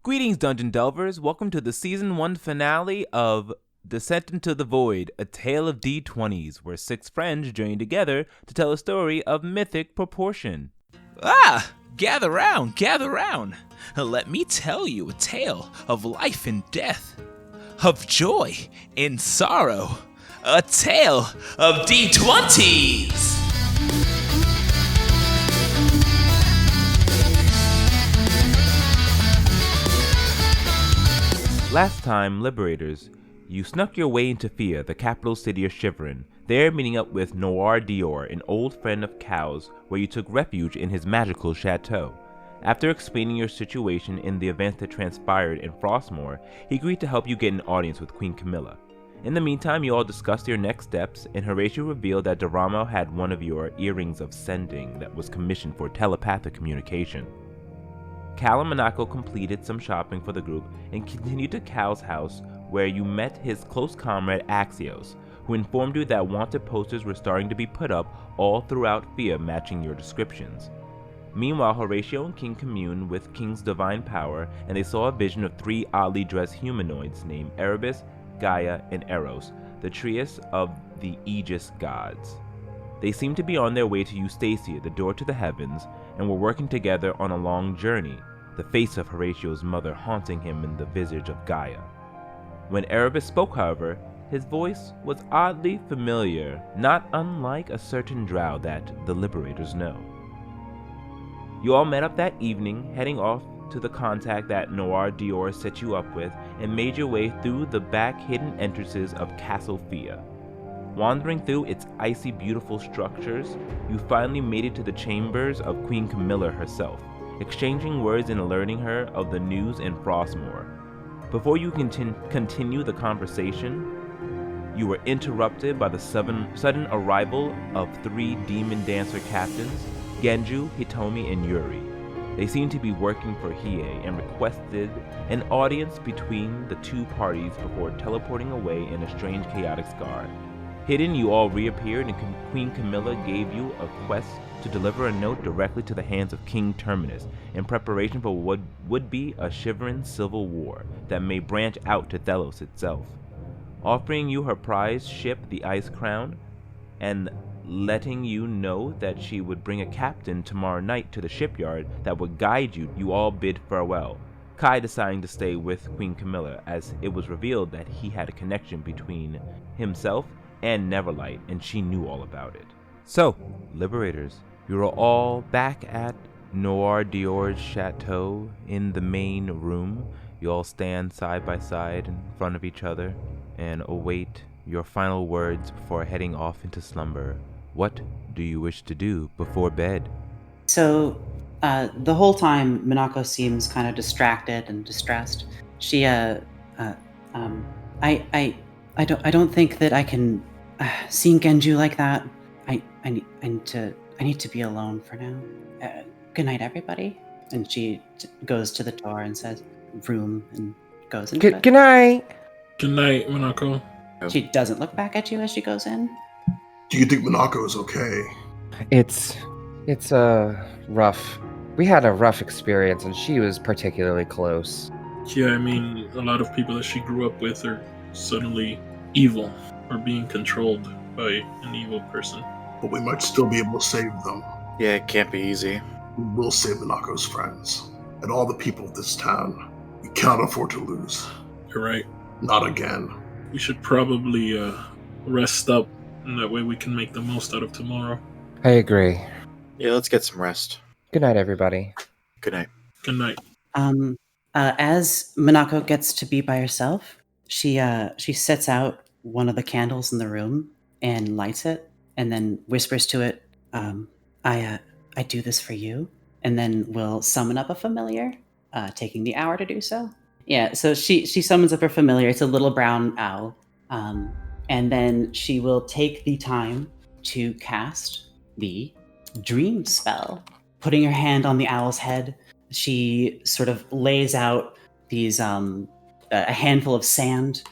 Greetings, Dungeon Delvers. Welcome to the Season 1 finale of Descent into the Void, a tale of D20s, where 6 friends journey together to tell a story of mythic proportion. Gather round, gather round. Let me tell you a tale of life and death, of joy and sorrow, a tale of D20s. Last time, Liberators, you snuck your way into Fia, the capital city of Shiverin, there meeting up with Noir Dior, an old friend of Cal's, where you took refuge in his magical chateau. After explaining your situation in the events that transpired in Frostmoor, he agreed to help you get an audience with Queen Camilla. In the meantime, you all discussed your next steps, and Horatio revealed that Doramo had one of your earrings of sending that was commissioned for telepathic communication. Cal and Monaco completed some shopping for the group and continued to Cal's house, where you met his close comrade Axios, who informed you that wanted posters were starting to be put up all throughout Fia matching your descriptions. Meanwhile, Horatio and King commune with King's divine power, and they saw a vision of 3 oddly dressed humanoids named Erebus, Gaia, and Eros, the trias of the Aegis gods. They seemed to be on their way to Eustacia, the door to the heavens, and were working together on a long journey, the face of Horatio's mother haunting him in the visage of Gaia. When Erebus spoke, however, his voice was oddly familiar, not unlike a certain drow that the Liberators know. You all met up that evening, heading off to the contact that Noir Dior set you up with, and made your way through the back hidden entrances of Castle Fia. Wandering through its icy beautiful structures, you finally made it to the chambers of Queen Camilla herself, exchanging words and alerting her of the news in Frostmoor. Before you continue the conversation, you were interrupted by the sudden arrival of 3 demon dancer captains, Genju, Hitomi, and Yuri. They seemed to be working for Hiei and requested an audience between the 2 parties before teleporting away in a strange chaotic scar. Hidden, you all reappeared, and Queen Camilla gave you a quest to deliver a note directly to the hands of King Terminus in preparation for what would be a Shiverin civil war that may branch out to Thelos itself. Offering you her prize ship, the Ice Crown, and letting you know that she would bring a captain tomorrow night to the shipyard that would guide you, you all bid farewell. Kai deciding to stay with Queen Camilla, as it was revealed that he had a connection between himself and Neverlight, and she knew all about it. So, Liberators, you're all back at Noir Dior's chateau in the main room. You all stand side by side in front of each other and await your final words before heading off into slumber. What do you wish to do before bed? So, the whole time, Minako seems kind of distracted and distressed. She, I don't think that I can see Genju like that. I need to be alone for now. Good night, everybody. And she goes to the door and says, "Room," and goes into bed. Good night. Good night, Monaco. She doesn't look back at you as she goes in. Do you think Monaco is okay? It's rough. We had a rough experience, and she was particularly close. Yeah, I mean, a lot of people that she grew up with are suddenly evil or being controlled by an evil person. But we might still be able to save them. Yeah, it can't be easy. We will save Monaco's friends and all the people of this town. We cannot afford to lose. You're right. Not again. We should probably rest up, and that way we can make the most out of tomorrow. I agree. Yeah, let's get some rest. Good night, everybody. Good night. Good night. As Minako gets to be by herself, she sets out one of the candles in the room and lights it, and then whispers to it, I do this for you, and then will summon up a familiar, taking the hour to do so. Yeah, so she summons up her familiar. It's a little brown owl, and then she will take the time to cast the dream spell. Putting her hand on the owl's head, she sort of lays out these a handful of sand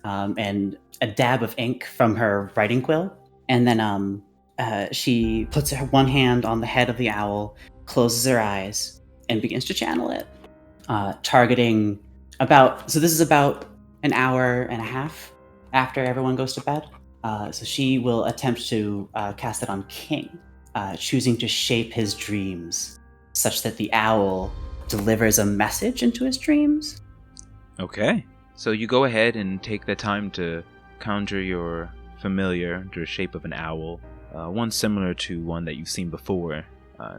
and a dab of ink from her writing quill, and then she puts her one hand on the head of the owl, closes her eyes, and begins to channel it. targeting about. So this is about an hour and a half after everyone goes to bed. So she will attempt to cast it on King, choosing to shape his dreams such that the owl delivers a message into his dreams. Okay. So you go ahead and take the time to conjure your familiar into the shape of an owl, one similar to one that you've seen before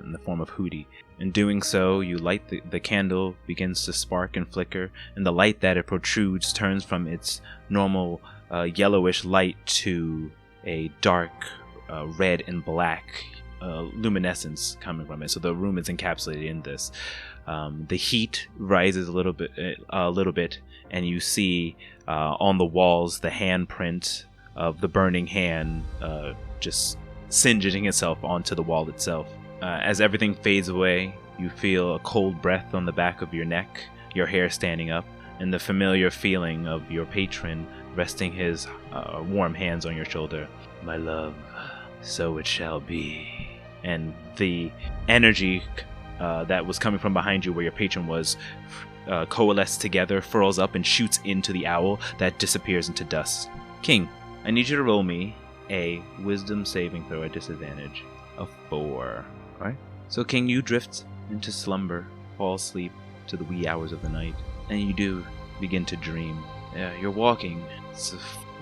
in the form of Hootie. In doing so, you light the candle, begins to spark and flicker, and the light that it protrudes turns from its normal yellowish light to a dark red and black luminescence coming from it. So the room is encapsulated in this. The heat rises a little bit, and you see on the walls the handprint of the burning hand just singeing itself onto the wall itself. As everything fades away, you feel a cold breath on the back of your neck, your hair standing up, and the familiar feeling of your patron resting his warm hands on your shoulder. My love, so it shall be. And the energy that was coming from behind you where your patron was coalesced together, furls up, and shoots into the owl that disappears into dust. King, I need you to roll me a wisdom saving throw at disadvantage of 4. Alright? So King, you drift into slumber, fall asleep to the wee hours of the night, and you do begin to dream. You're walking. It's a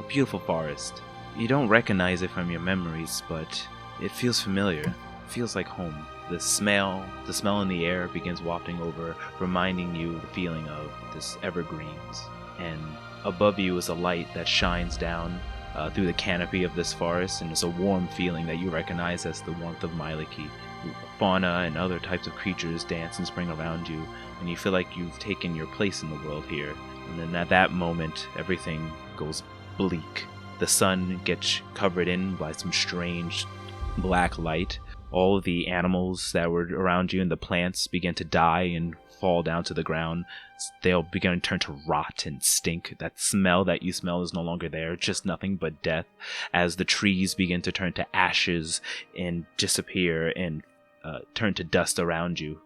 beautiful forest. You don't recognize it from your memories, but it feels familiar. It feels like home. The smell in the air begins wafting over, reminding you the feeling of this evergreens. And above you is a light that shines down through the canopy of this forest, and it's a warm feeling that you recognize as the warmth of Myliki. Fauna and other types of creatures dance and spring around you, and you feel like you've taken your place in the world here. And then at that moment, everything goes bleak. The sun gets covered in by some strange black light. All of the animals that were around you and the plants begin to die and fall down to the ground. They'll begin to turn to rot and stink. That smell that you smell is no longer there, just nothing but death. As the trees begin to turn to ashes and disappear and turn to dust around you,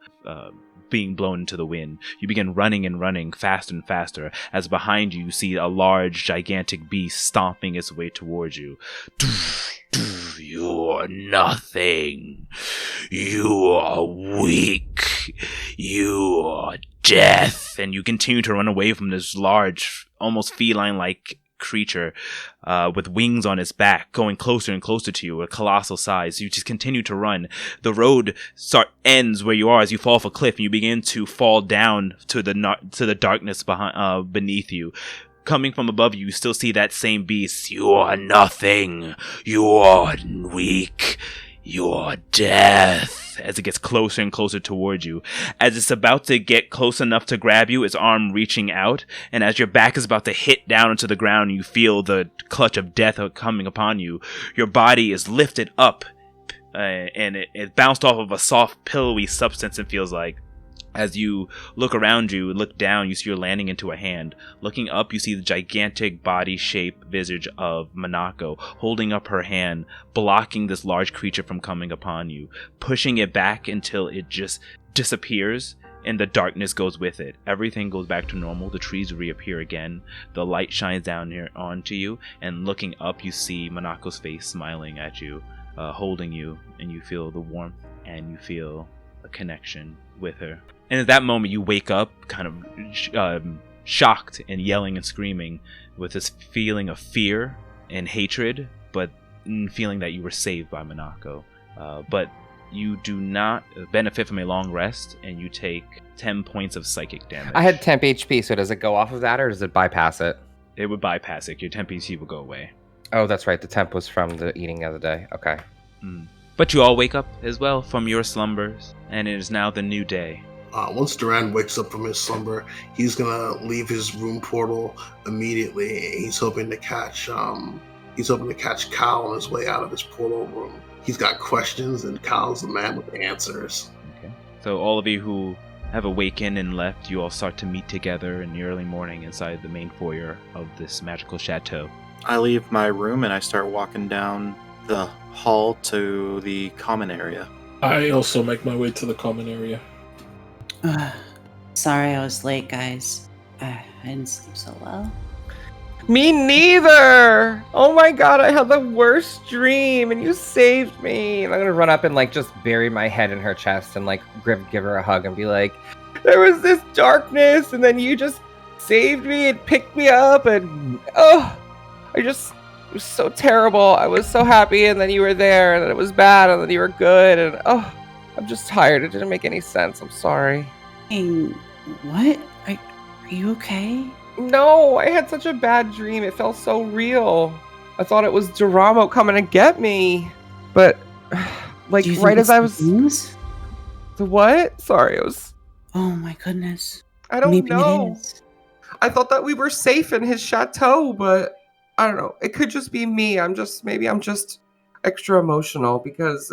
being blown into the wind. You begin running and running faster and faster, as behind you see a large, gigantic beast stomping its way towards you. You're nothing. You are weak. You are death. And you continue to run away from this large, almost feline-like creature with wings on its back, going closer and closer to you, a colossal size. You just continue to run. The road ends where you are as you fall off a cliff, and you begin to fall down to the darkness beneath you. Coming from above you, you still see that same beast. You are nothing. You are weak. You are death. As it gets closer and closer towards you. As it's about to get close enough to grab you, its arm reaching out, and as your back is about to hit down into the ground, you feel the clutch of death coming upon you. Your body is lifted up, and it bounced off of a soft, pillowy substance, it feels like. As you look around you, look down, you see you're landing into a hand. Looking up, you see the gigantic body-shaped visage of Minako, holding up her hand, blocking this large creature from coming upon you, pushing it back until it just disappears, and the darkness goes with it. Everything goes back to normal. The trees reappear again. The light shines down here onto you, and looking up, you see Minako's face smiling at you, holding you, and you feel the warmth, and you feel a connection with her. And at that moment, you wake up kind of shocked and yelling and screaming with this feeling of fear and hatred, but feeling that you were saved by Minako. But you do not benefit from a long rest, and you take 10 points of psychic damage. I had temp HP, so does it go off of that, or does it bypass it? It would bypass it. Your temp HP will go away. Oh, that's right. The temp was from the eating of the day. Okay. But you all wake up as well from your slumbers, and it is now the new day. Once Duran wakes up from his slumber, he's gonna leave his room portal immediately. He's hoping to catch Kyle on his way out of his portal room. He's got questions, and Kyle's the man with the answers. Okay. So all of you who have awakened and left, you all start to meet together in the early morning inside the main foyer of this magical chateau. I leave my room and I start walking down the hall to the common area. I also make my way to the common area. Sorry I was late, guys. I didn't sleep so well. Me neither! Oh my god, I had the worst dream and you saved me. And I'm gonna run up and like just bury my head in her chest and like give her a hug and be like, there was this darkness and then you just saved me and picked me up and it was so terrible. I was so happy and then you were there and then it was bad and then you were good and I'm just tired. It didn't make any sense. I'm sorry. King, what? Are you okay? No, I had such a bad dream. It felt so real. I thought it was Doramo coming to get me. But, like, Do you right think as I it's was... dreams? The what? Sorry, it was... Oh my goodness. I don't Maybe know. it is. I thought that we were safe in his chateau, but I don't know. It could just be me. Maybe I'm just extra emotional because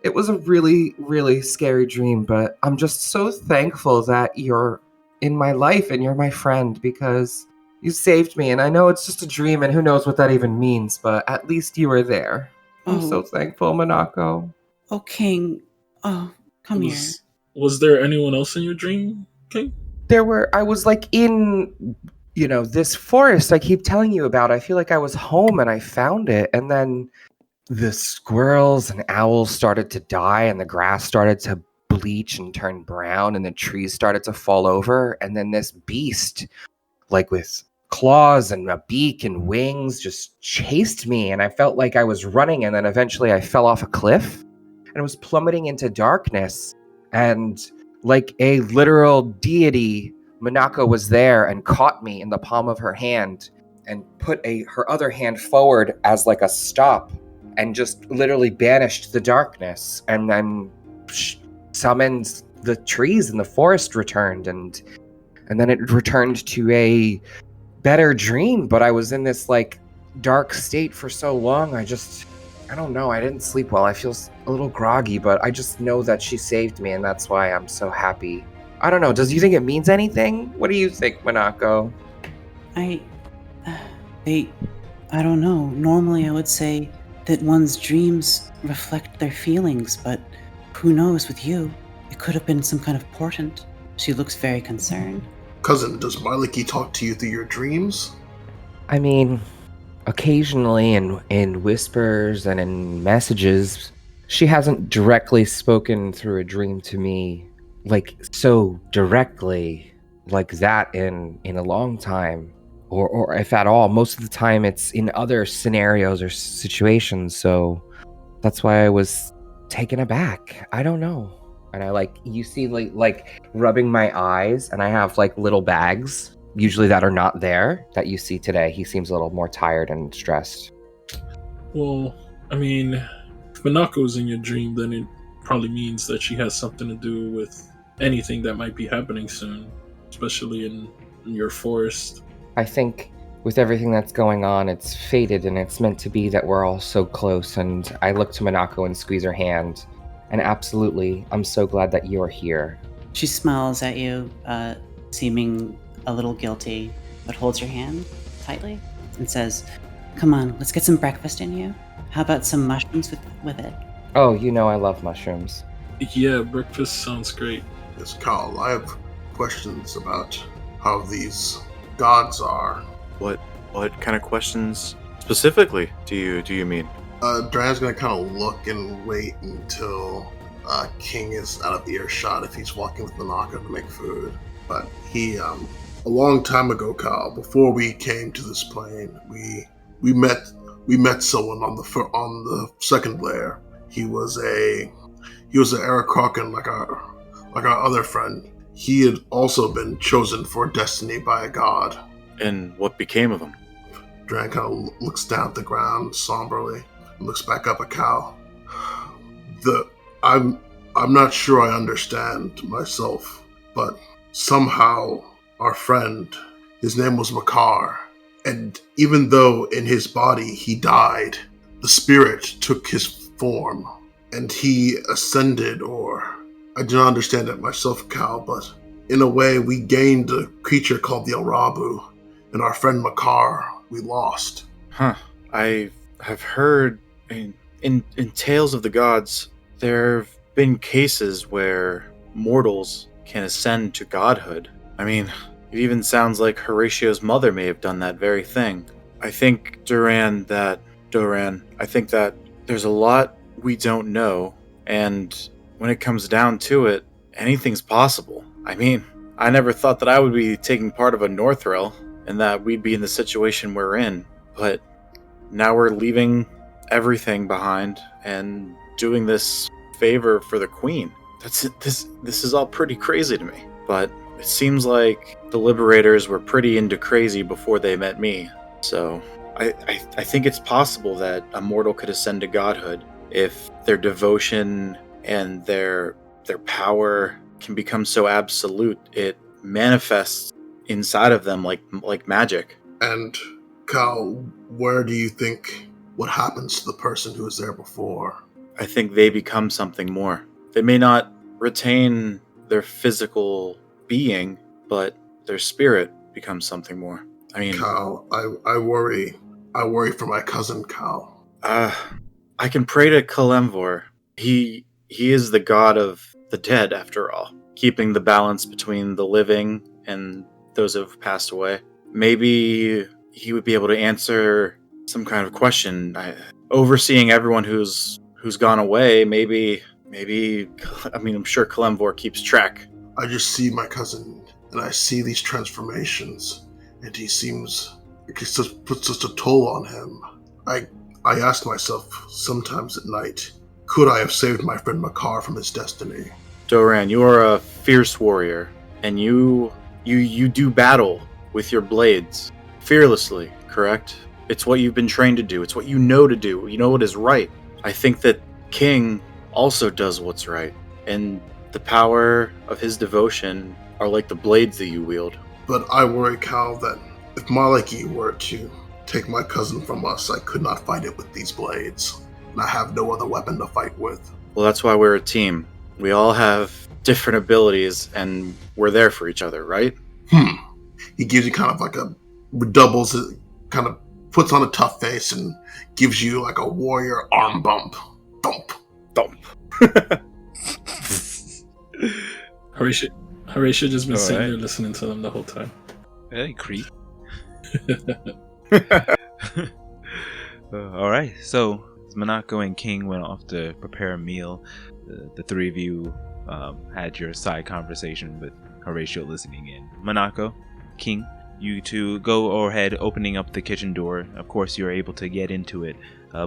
it was a really, really scary dream, but I'm just so thankful that you're in my life and you're my friend because you saved me. And I know it's just a dream and who knows what that even means, but at least you were there. I'm so thankful, Monako. Oh, King. Oh, come here. Was there anyone else in your dream, King? I was like in, this forest I keep telling you about. I feel like I was home and I found it. And then the squirrels and owls started to die and the grass started to bleach and turn brown and the trees started to fall over. And then this beast, like with claws and a beak and wings, just chased me. And I felt like I was running. And then eventually I fell off a cliff and was plummeting into darkness. And like a literal deity, Monako was there and caught me in the palm of her hand and put her other hand forward as like a stop and just literally banished the darkness and then summoned the trees and the forest returned and then it returned to a better dream. But I was in this like dark state for so long. I don't know. I didn't sleep well. I feel a little groggy, but I just know that she saved me, and that's why I'm so happy. I don't know. Does you think it means anything? What do you think, Monako? I don't know. Normally I would say that one's dreams reflect their feelings, but who knows with you? It could have been some kind of portent. She looks very concerned. Cousin, does Miliki talk to you through your dreams? I mean, occasionally in whispers and in messages. She hasn't directly spoken through a dream to me, like so directly like that in a long time, or if at all. Most of the time it's in other scenarios or situations, so that's why I was taken aback. I don't know. And I you see like rubbing my eyes, and I have like little bags usually that are not there that you see today. He seems a little more tired and stressed. Well, I mean, if Monaco's in your dream, then it probably means that she has something to do with anything that might be happening soon, especially in your forest. I think with everything that's going on, it's fated and it's meant to be that we're all so close. And I look to Monako and squeeze her hand. And absolutely, I'm so glad that you're here. She smiles at you, seeming a little guilty, but holds your hand tightly and says, "Come on, let's get some breakfast in you. How about some mushrooms with it?" Oh, I love mushrooms. Yeah, breakfast sounds great. Yes, Kyle, I have questions about how these gods are. What kind of questions specifically do you mean? Dran's gonna kind of look and wait until King is out of earshot if he's walking with Monako to make food. But he, a long time ago, Kyle, before we came to this plane, we met someone on the second layer. He was an Eric Crocken like our other friend. He had also been chosen for destiny by a god. And what became of him? Dran kind of looks down at the ground somberly and looks back up at Cal. I'm not sure I understand myself, but somehow our friend, his name was Makar, and even though in his body he died, the spirit took his form and he ascended, or I do not understand it myself, Cal, but in a way we gained a creature called the Arabu, and our friend Makar we lost. Huh. I have heard in Tales of the Gods, there have been cases where mortals can ascend to godhood. I mean, it even sounds like Horatio's mother may have done that very thing. I think, Doran, I think that there's a lot we don't know, and when it comes down to it, anything's possible. I mean, I never thought that I would be taking part of a Northrel, and that we'd be in the situation we're in, but now we're leaving everything behind and doing this favor for the Queen. This is all pretty crazy to me, but it seems like the Liberators were pretty into crazy before they met me. So I think it's possible that a mortal could ascend to godhood if their devotion and their power can become so absolute it manifests inside of them like magic. And Cal, where do you think what happens to the person who was there before? I think they become something more. They may not retain their physical being, but their spirit becomes something more. I mean, Cal, I worry for my cousin Cal. I can pray to Kalemvor. He is the god of the dead, after all, keeping the balance between the living and those who have passed away. Maybe he would be able to answer some kind of question. Overseeing everyone who's gone away, maybe, I mean, I'm sure Kalemvor keeps track. I just see my cousin, and I see these transformations, and he seems, it just puts such a toll on him. I ask myself sometimes at night, could I have saved my friend Makar from his destiny? Doran, you are a fierce warrior, and you do battle with your blades fearlessly, correct? It's what you've been trained to do. It's what you know to do. You know what is right. I think that King also does what's right, and the power of his devotion are like the blades that you wield. But I worry, Cal, that if Maliki were to take my cousin from us, I could not fight it with these blades, and I have no other weapon to fight with. Well, that's why we're a team. We all have different abilities, and we're there for each other, right? He gives you kind of like redoubles it, kind of puts on a tough face and gives you like a warrior arm bump. Thump. Horatio just been sitting there listening to them the whole time. Hey, creep. Alright, so as Monako and King went off to prepare a meal, the three of you had your side conversation with Horatio listening in. Monako, King, you two go ahead opening up the kitchen door. Of course, you're able to get into it,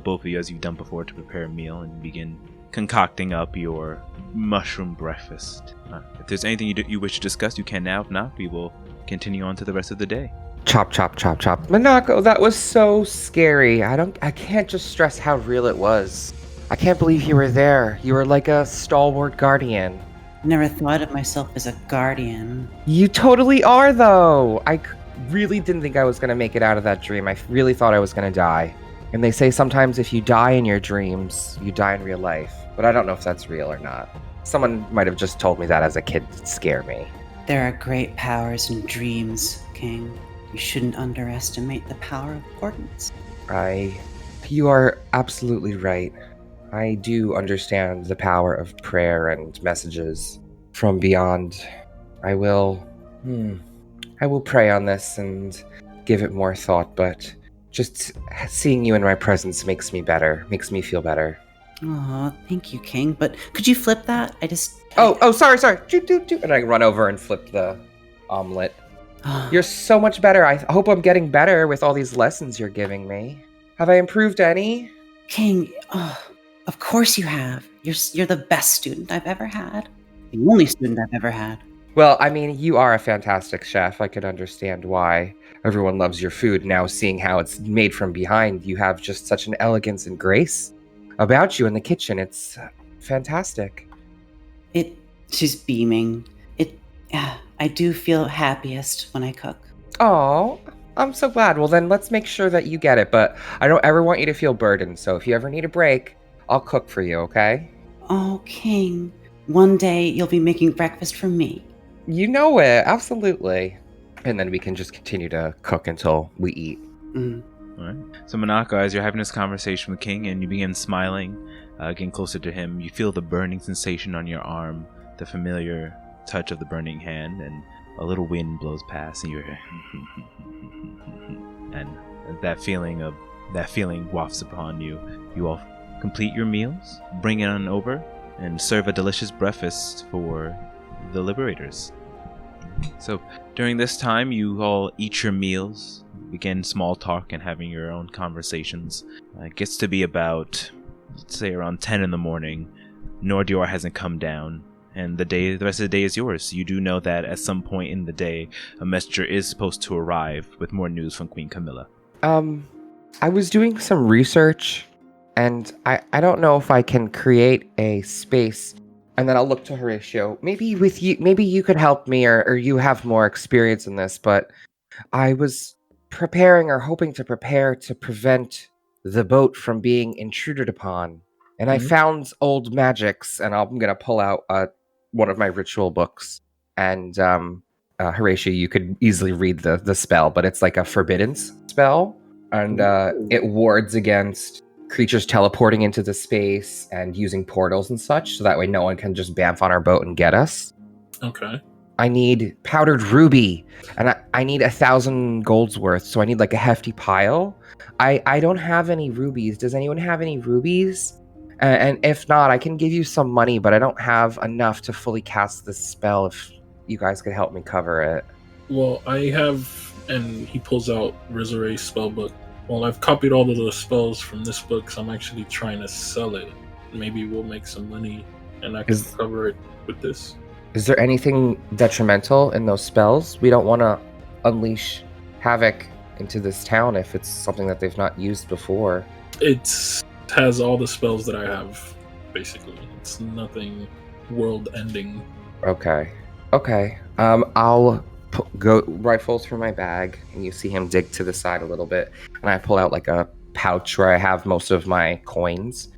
both of you, as you've done before, to prepare a meal and begin concocting up your mushroom breakfast. If there's anything you wish to discuss, you can now. If not, we will continue on to the rest of the day. Chop, chop, chop, chop. Monako, that was so scary. I can't just stress how real it was. I can't believe you were there. You were like a stalwart guardian. Never thought of myself as a guardian. You totally are, though. I really didn't think I was going to make it out of that dream. I really thought I was going to die. And they say sometimes if you die in your dreams, you die in real life. But I don't know if that's real or not. Someone might have just told me that as a kid to scare me. There are great powers in dreams, King. You shouldn't underestimate the power of portents. You are absolutely right. I do understand the power of prayer and messages from beyond. I will pray on this and give it more thought, but just seeing you in my presence makes me better, makes me feel better. Oh, thank you, King. But could you flip that? Sorry. And I run over and flip the omelet. You're so much better. I hope I'm getting better with all these lessons you're giving me. Have I improved any? King, of course you have. You're the best student I've ever had. The only student I've ever had. Well, I mean, you are a fantastic chef. I could understand why everyone loves your food. Now, seeing how it's made from behind, you have just such an elegance and grace about you in the kitchen. It's fantastic. She's beaming. I do feel happiest when I cook. Oh, I'm so glad. Well, then let's make sure that you get it. But I don't ever want you to feel burdened. So if you ever need a break, I'll cook for you, okay? Oh, King. One day you'll be making breakfast for me. You know it. Absolutely. And then we can just continue to cook until we eat. Mm. All right. So Monako, as you're having this conversation with King and you begin smiling, getting closer to him, you feel the burning sensation on your arm, the familiar touch of the burning hand, and a little wind blows past, and you're and that feeling wafts upon you. You all complete your meals, bring it on over, and serve a delicious breakfast for the Liberators. So during this time, you all eat your meals, begin small talk and having your own conversations. It gets to be about, let's say, around 10 in the morning. Nordior hasn't come down, and the rest of the day is yours. You do know that at some point in the day, a messenger is supposed to arrive with more news from Queen Camilla. I was doing some research, and I don't know if I can create a space. And then I'll look to Horatio. Maybe you could help me, or you have more experience in this, but I was preparing or hoping to prepare to prevent the boat from being intruded upon. And I found old magics, and I'm going to pull out one of my ritual books. And Horatio, you could easily read the spell, but it's like a forbidden spell. And it wards against creatures teleporting into the space and using portals and such, so that way no one can just bamf on our boat and get us. Okay. I need powdered ruby, and I need 1,000 gold's worth, so I need like a hefty pile. I don't have any rubies. Does anyone have any rubies? And if not, I can give you some money, but I don't have enough to fully cast this spell if you guys could help me cover it. Well, I have, and he pulls out Rizzore's spell book. Well, I've copied all of the spells from this book, so I'm actually trying to sell it. Maybe we'll make some money, and I can cover it with this. Is there anything detrimental in those spells? We don't want to unleash havoc into this town if it's something that they've not used before. It has all the spells that I have, basically. It's nothing world-ending. Okay. I'll go rifle through my bag, and you see him dig to the side a little bit, and I pull out like a pouch where I have most of my coins,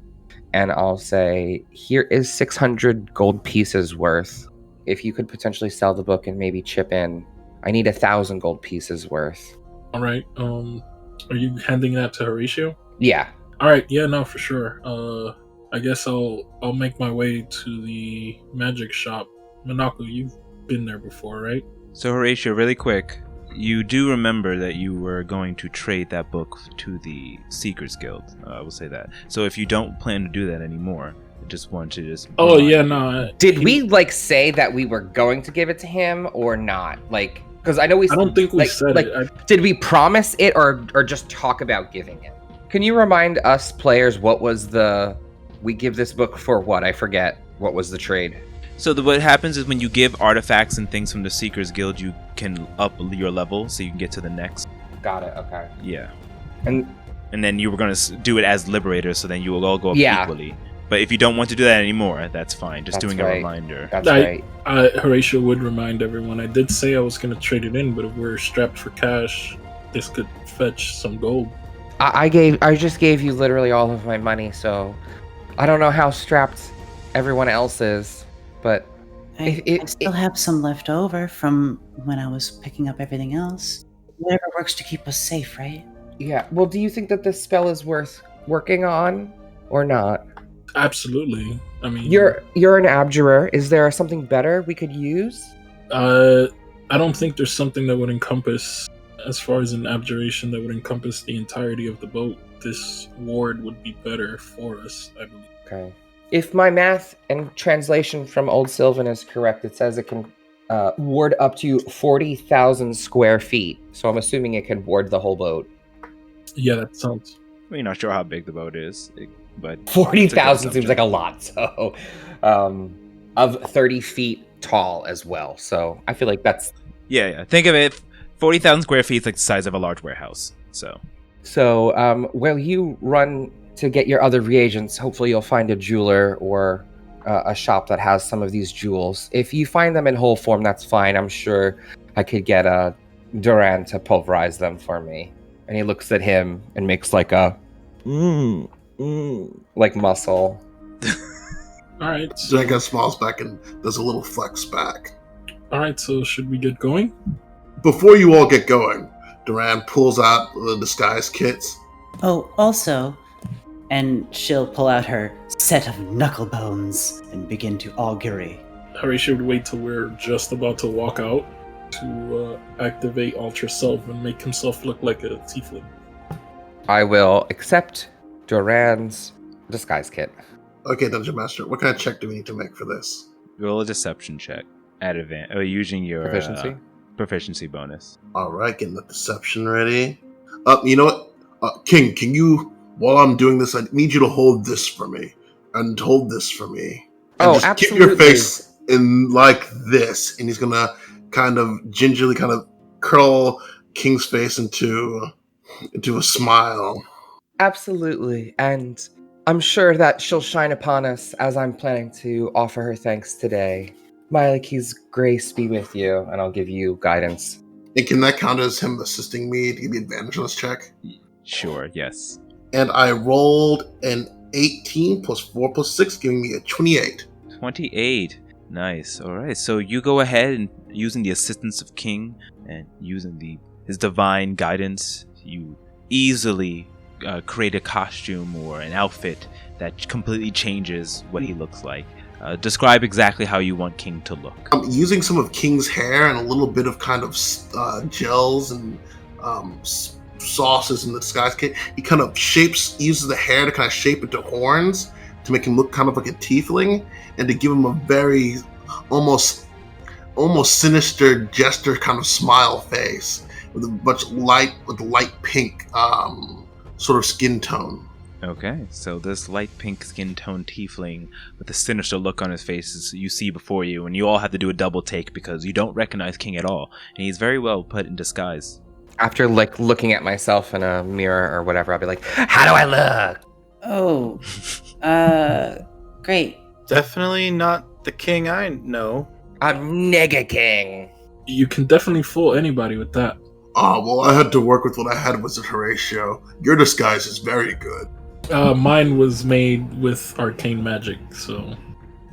and I'll say, here is 600 gold pieces worth. If you could potentially sell the book and maybe chip in, I need 1,000 gold pieces worth. All right. Are you handing that to Horatio? Yeah. All right. Yeah. No, for sure. I guess I'll make my way to the magic shop. Minako, you've been there before, right? So Horatio, really quick, you do remember that you were going to trade that book to the Seekers Guild. I will say that. So if you don't plan to do that anymore, I just want to just... Oh, yeah, no. Did we, say that we were going to give it to him or not? Because I know we... I don't think we said it. Did we promise it or just talk about giving it? Can you remind us players what was we give this book for what? I forget. What was the trade? So what happens is when you give artifacts and things from the Seekers Guild, you can up your level so you can get to the next. Got it. Okay. Yeah. And then you were going to do it as Liberators, so then you will all go up equally. But if you don't want to do that anymore, that's fine. Just doing a reminder. That's right. Horatio would remind everyone. I did say I was going to trade it in, but if we're strapped for cash, this could fetch some gold. I just gave you literally all of my money, so I don't know how strapped everyone else is. But I still have some left over from when I was picking up everything else. Whatever works to keep us safe, right? Yeah. Well, do you think that this spell is worth working on or not? Absolutely. I mean, you're an abjurer. Is there something better we could use? I don't think there's something that would encompass, as far as an abjuration, that would encompass the entirety of the boat. This ward would be better for us, I believe. Okay. If my math and translation from Old Sylvan is correct, it says it can ward up to 40,000 square feet. So I'm assuming it can ward the whole boat. Yeah, that sounds... We're not sure how big the boat is, but 40,000 seems like a lot. So, of 30 feet tall as well. So I feel like that's... Yeah. Think of it, 40,000 square feet is like the size of a large warehouse. So, while you run to get your other reagents, hopefully you'll find a jeweler or a shop that has some of these jewels. If you find them in whole form, that's fine. I'm sure I could get Duran to pulverize them for me. And he looks at him and makes like a like muscle. All right. Jenga smiles back and does a little flex back. All right, so should we get going? Before you all get going, Duran pulls out the disguise kits. Oh, also... And she'll pull out her set of knuckle bones and begin to augury. Horatio would wait till we're just about to walk out to activate Ultra Self and make himself look like a tiefling. I will accept Duran's disguise kit. Okay, Dungeon Master, what kind of check do we need to make for this? Roll a deception check at using your proficiency bonus. All right, getting the deception ready. You know what? King, can you, while I'm doing this, I need you to hold this for me. And hold this for me. And just absolutely. keep your face in like this. And he's going to kind of gingerly kind of curl King's face into a smile. Absolutely. And I'm sure that she'll shine upon us as I'm planning to offer her thanks today. Mylakee's grace be with you, and I'll give you guidance. And can that count as him assisting me to give me advantage on this check? Sure, yes. And I rolled an 18 plus 4 plus 6, giving me a 28. 28. Nice. All right. So you go ahead and using the assistance of King and using his divine guidance, you easily create a costume or an outfit that completely changes what he looks like. Describe exactly how you want King to look. I'm using some of King's hair and a little bit of kind of gels and sauces in the disguise kit. He kind of uses the hair to kind of shape it to horns to make him look kind of like a tiefling and to give him a very almost sinister jester kind of smile face with a light pink sort of skin tone. Okay, so this light pink skin tone tiefling with a sinister look on his face you see before you, and you all have to do a double take because you don't recognize King at all, and he's very well put in disguise. After looking at myself in a mirror or whatever, I'll be like, how do I look? Oh, great. Definitely not the king I know. I'm Nega King. You can definitely fool anybody with that. Well, I had to work with what I had with Horatio. Your disguise is very good. Mine was made with arcane magic, so...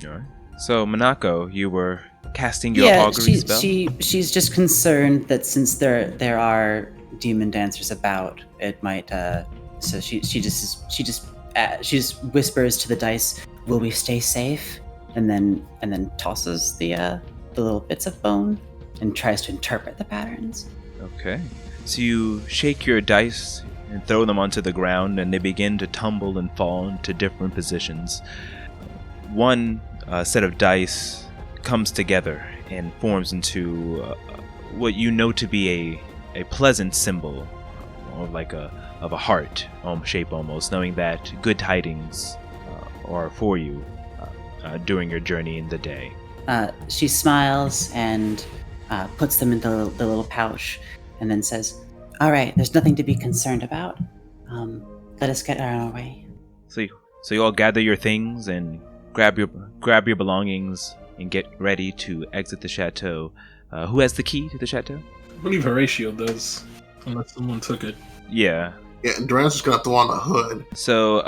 Alright. So, Monako, you were casting your augury spell? She's just concerned that since there are demon dancers about, it might, so she just whispers to the dice, "Will we stay safe?" And then tosses the little bits of bone and tries to interpret the patterns. Okay. So you shake your dice and throw them onto the ground, and they begin to tumble and fall into different positions. One set of dice comes together and forms into what you know to be a pleasant symbol, or like of a heart shape almost, knowing that good tidings are for you during your journey in the day. She smiles and puts them into the little pouch, and then says, "All right, there's nothing to be concerned about. Let us get on our way." So you all gather your things and grab your belongings and get ready to exit the chateau. Who has the key to the chateau? I believe Horatio does, unless someone took it. Yeah. Yeah, and Duran's just gonna throw on the hood. So,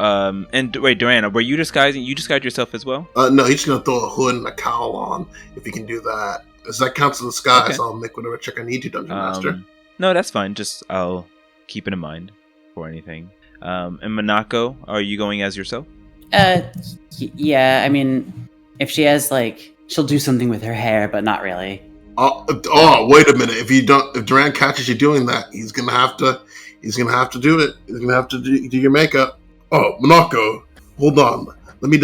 and wait, Duran, were you disguising? You disguised yourself as well? No, he's just gonna throw a hood and a cowl on, if he can do that. As that counts as a disguise, Okay. I'll make whatever check I need to, Dungeon Master. No, that's fine. Just I'll keep it in mind for anything. And Monako, are you going as yourself? Yeah, I mean, if she has, she'll do something with her hair, but not really. Wait a minute. If Duran catches you doing that, he's gonna have to do it. He's gonna have to do your makeup. Oh, Monako, hold on. Let me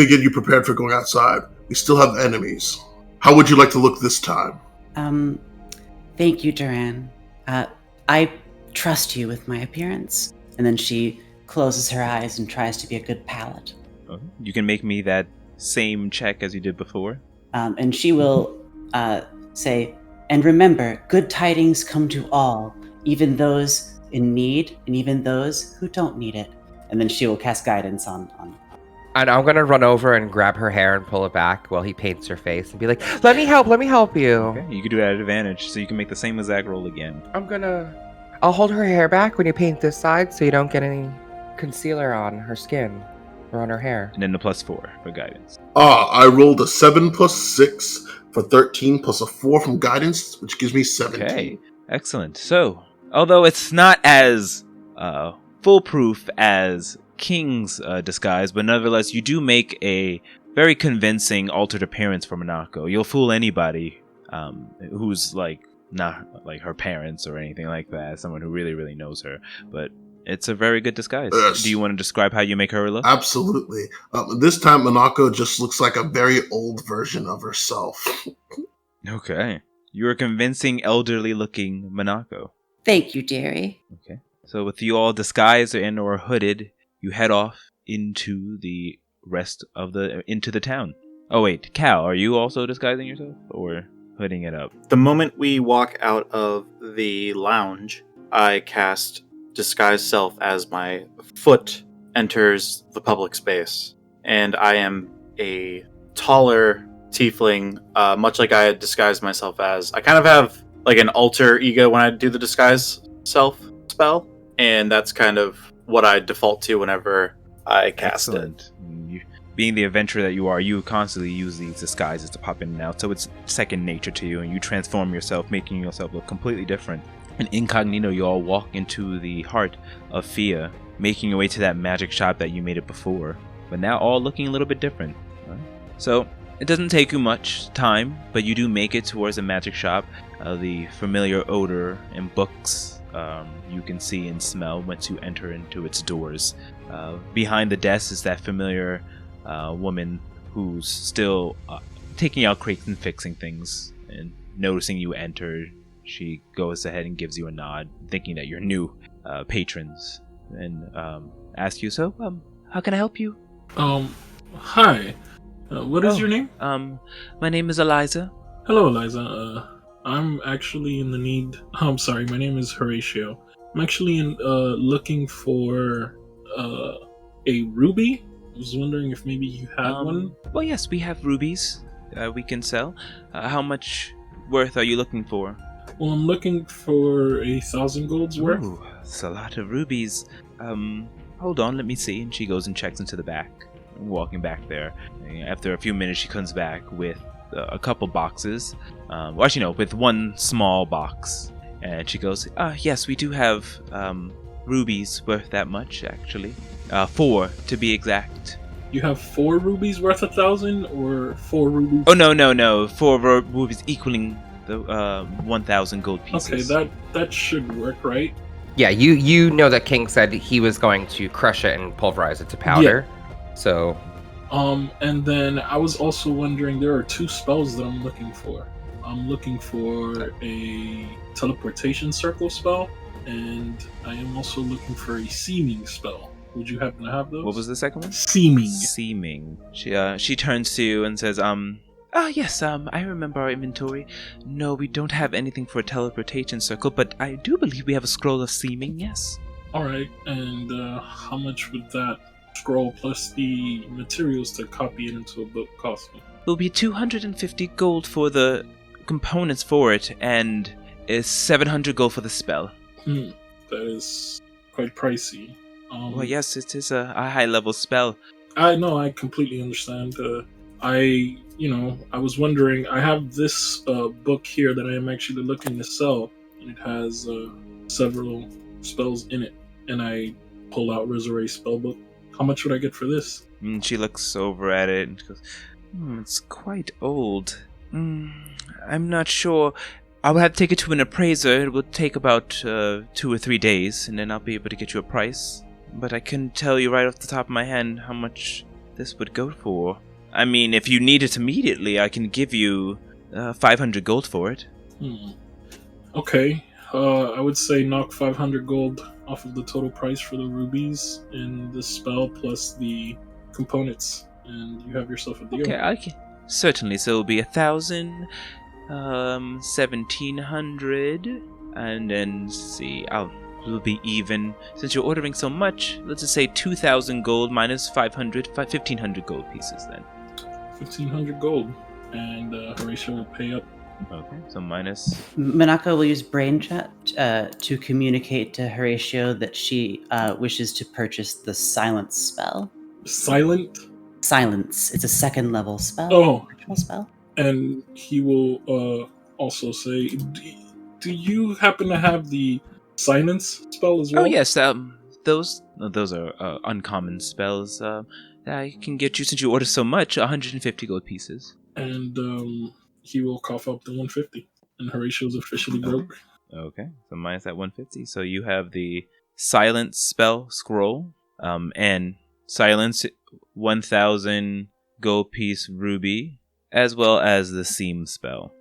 get you prepared for going outside. We still have enemies. How would you like to look this time? Thank you, Duran. I trust you with my appearance. And then she closes her eyes and tries to be a good palate. You can make me that same check as you did before. And she will say, "And remember, good tidings come to all, even those in need and even those who don't need it." And then she will cast guidance on. And I'm going to run over and grab her hair and pull it back while he paints her face and be like, let me help you. Okay, you can do that at advantage, so you can make the same exact roll again. I'll hold her hair back when you paint this side so you don't get any concealer on her skin or on her hair. And then the +4 for guidance. I rolled a 7 plus 6 for 13 plus a 4 from guidance, which gives me 17. Okay, excellent. So, although it's not as foolproof as King's disguise, but nevertheless, you do make a very convincing altered appearance for Minako. You'll fool anybody who's not like her parents or anything like that, someone who really, really knows her. But it's a very good disguise. Yes. Do you want to describe how you make her look? Absolutely. This time, Minako just looks like a very old version of herself. Okay. You're a convincing, elderly-looking Minako. Thank you, dearie. Okay. So with you all disguised or hooded, you head off into the into the town. Oh wait, Cal, are you also disguising yourself or hooding it up? The moment we walk out of the lounge, I cast Disguise Self as my foot enters the public space. And I am a taller tiefling, much like I had disguised myself as. I kind of have like an alter ego when I do the Disguise Self spell. And that's kind of what I default to whenever I cast it. Being the adventurer that you are, you constantly use these disguises to pop in and out, so it's second nature to you, and you transform yourself, making yourself look completely different. And incognito, you all walk into the heart of Fia, making your way to that magic shop that you made it before, but now all looking a little bit different. Right? So, it doesn't take you much time, but you do make it towards the magic shop. The familiar odor and books you can see and smell once you enter into its doors. Behind the desk is that familiar woman who's still taking out crates and fixing things, and noticing you enter, she goes ahead and gives you a nod, thinking that you're new patrons, and asks you, so, how can I help you? Hi. What is your name? My name is Eliza. Hello, Eliza. I'm actually in the need... I'm sorry, my name is Horatio. I'm actually looking for a ruby. I was wondering if maybe you had one. Well, yes, we have rubies we can sell. How much worth are you looking for? Well, I'm looking for 1,000 gold's worth. Ooh, that's a lot of rubies. Hold on, let me see. And she goes and checks into the back, walking back there. And after a few minutes, she comes back with a couple boxes. Well, actually, no, with one small box. And she goes, yes, we do have rubies worth that much, actually. 4, to be exact. You have 4 rubies worth 1,000, or 4 rubies? Oh, no. 4 rubies equaling the 1,000 gold pieces. Okay, that should work, right? Yeah, you know that King said he was going to crush it and pulverize it to powder. Yeah. So... and then I was also wondering, there are 2 spells that I'm looking for. I'm looking for a teleportation circle spell, and I am also looking for a seeming spell. Would you happen to have those? What was the second one? Seeming. Seeming. She turns to you and says, yes, I remember our inventory. No, we don't have anything for a teleportation circle, but I do believe we have a scroll of seeming, yes. Alright, and how much would that scroll plus the materials to copy it into a book cost me? It will be 250 gold for the components for it, and is 700 gold for the spell. That is quite pricey. Well, yes, it is a high-level spell. I know, I completely understand. I was wondering, I have this book here that I am actually looking to sell, and it has several spells in it, and I pull out Resurrect Spellbook. How much would I get for this? She looks over at it and goes, it's quite old. I'm not sure. I will have to take it to an appraiser. It will take about 2 or 3 days, and then I'll be able to get you a price. But I couldn't tell you right off the top of my head how much this would go for. I mean, if you need it immediately, I can give you 500 gold for it. Okay. I would say knock 500 gold off of the total price for the rubies and the spell plus the components, and you have yourself a deal. Okay, certainly. So it'll be 1,000, 1,700, and then see. It'll be even. Since you're ordering so much, let's just say 2,000 gold minus 500, 1,500 gold pieces then. 1,500 gold, and Horatio will pay up. Okay, so minus... Minako will use brain chat to communicate to Horatio that she wishes to purchase the silence spell. Silent? Silence. It's a 2nd level spell. Oh. Ritual spell. And he will also say, do you happen to have the silence spell as well? Oh yes, those are uncommon spells. I can get you, since you order so much, 150 gold pieces. And he will cough up the 150. And Horatio's officially broke. Okay, so minus that 150. So you have the silence spell scroll, and silence 1,000 gold piece ruby, as well as the seam spell.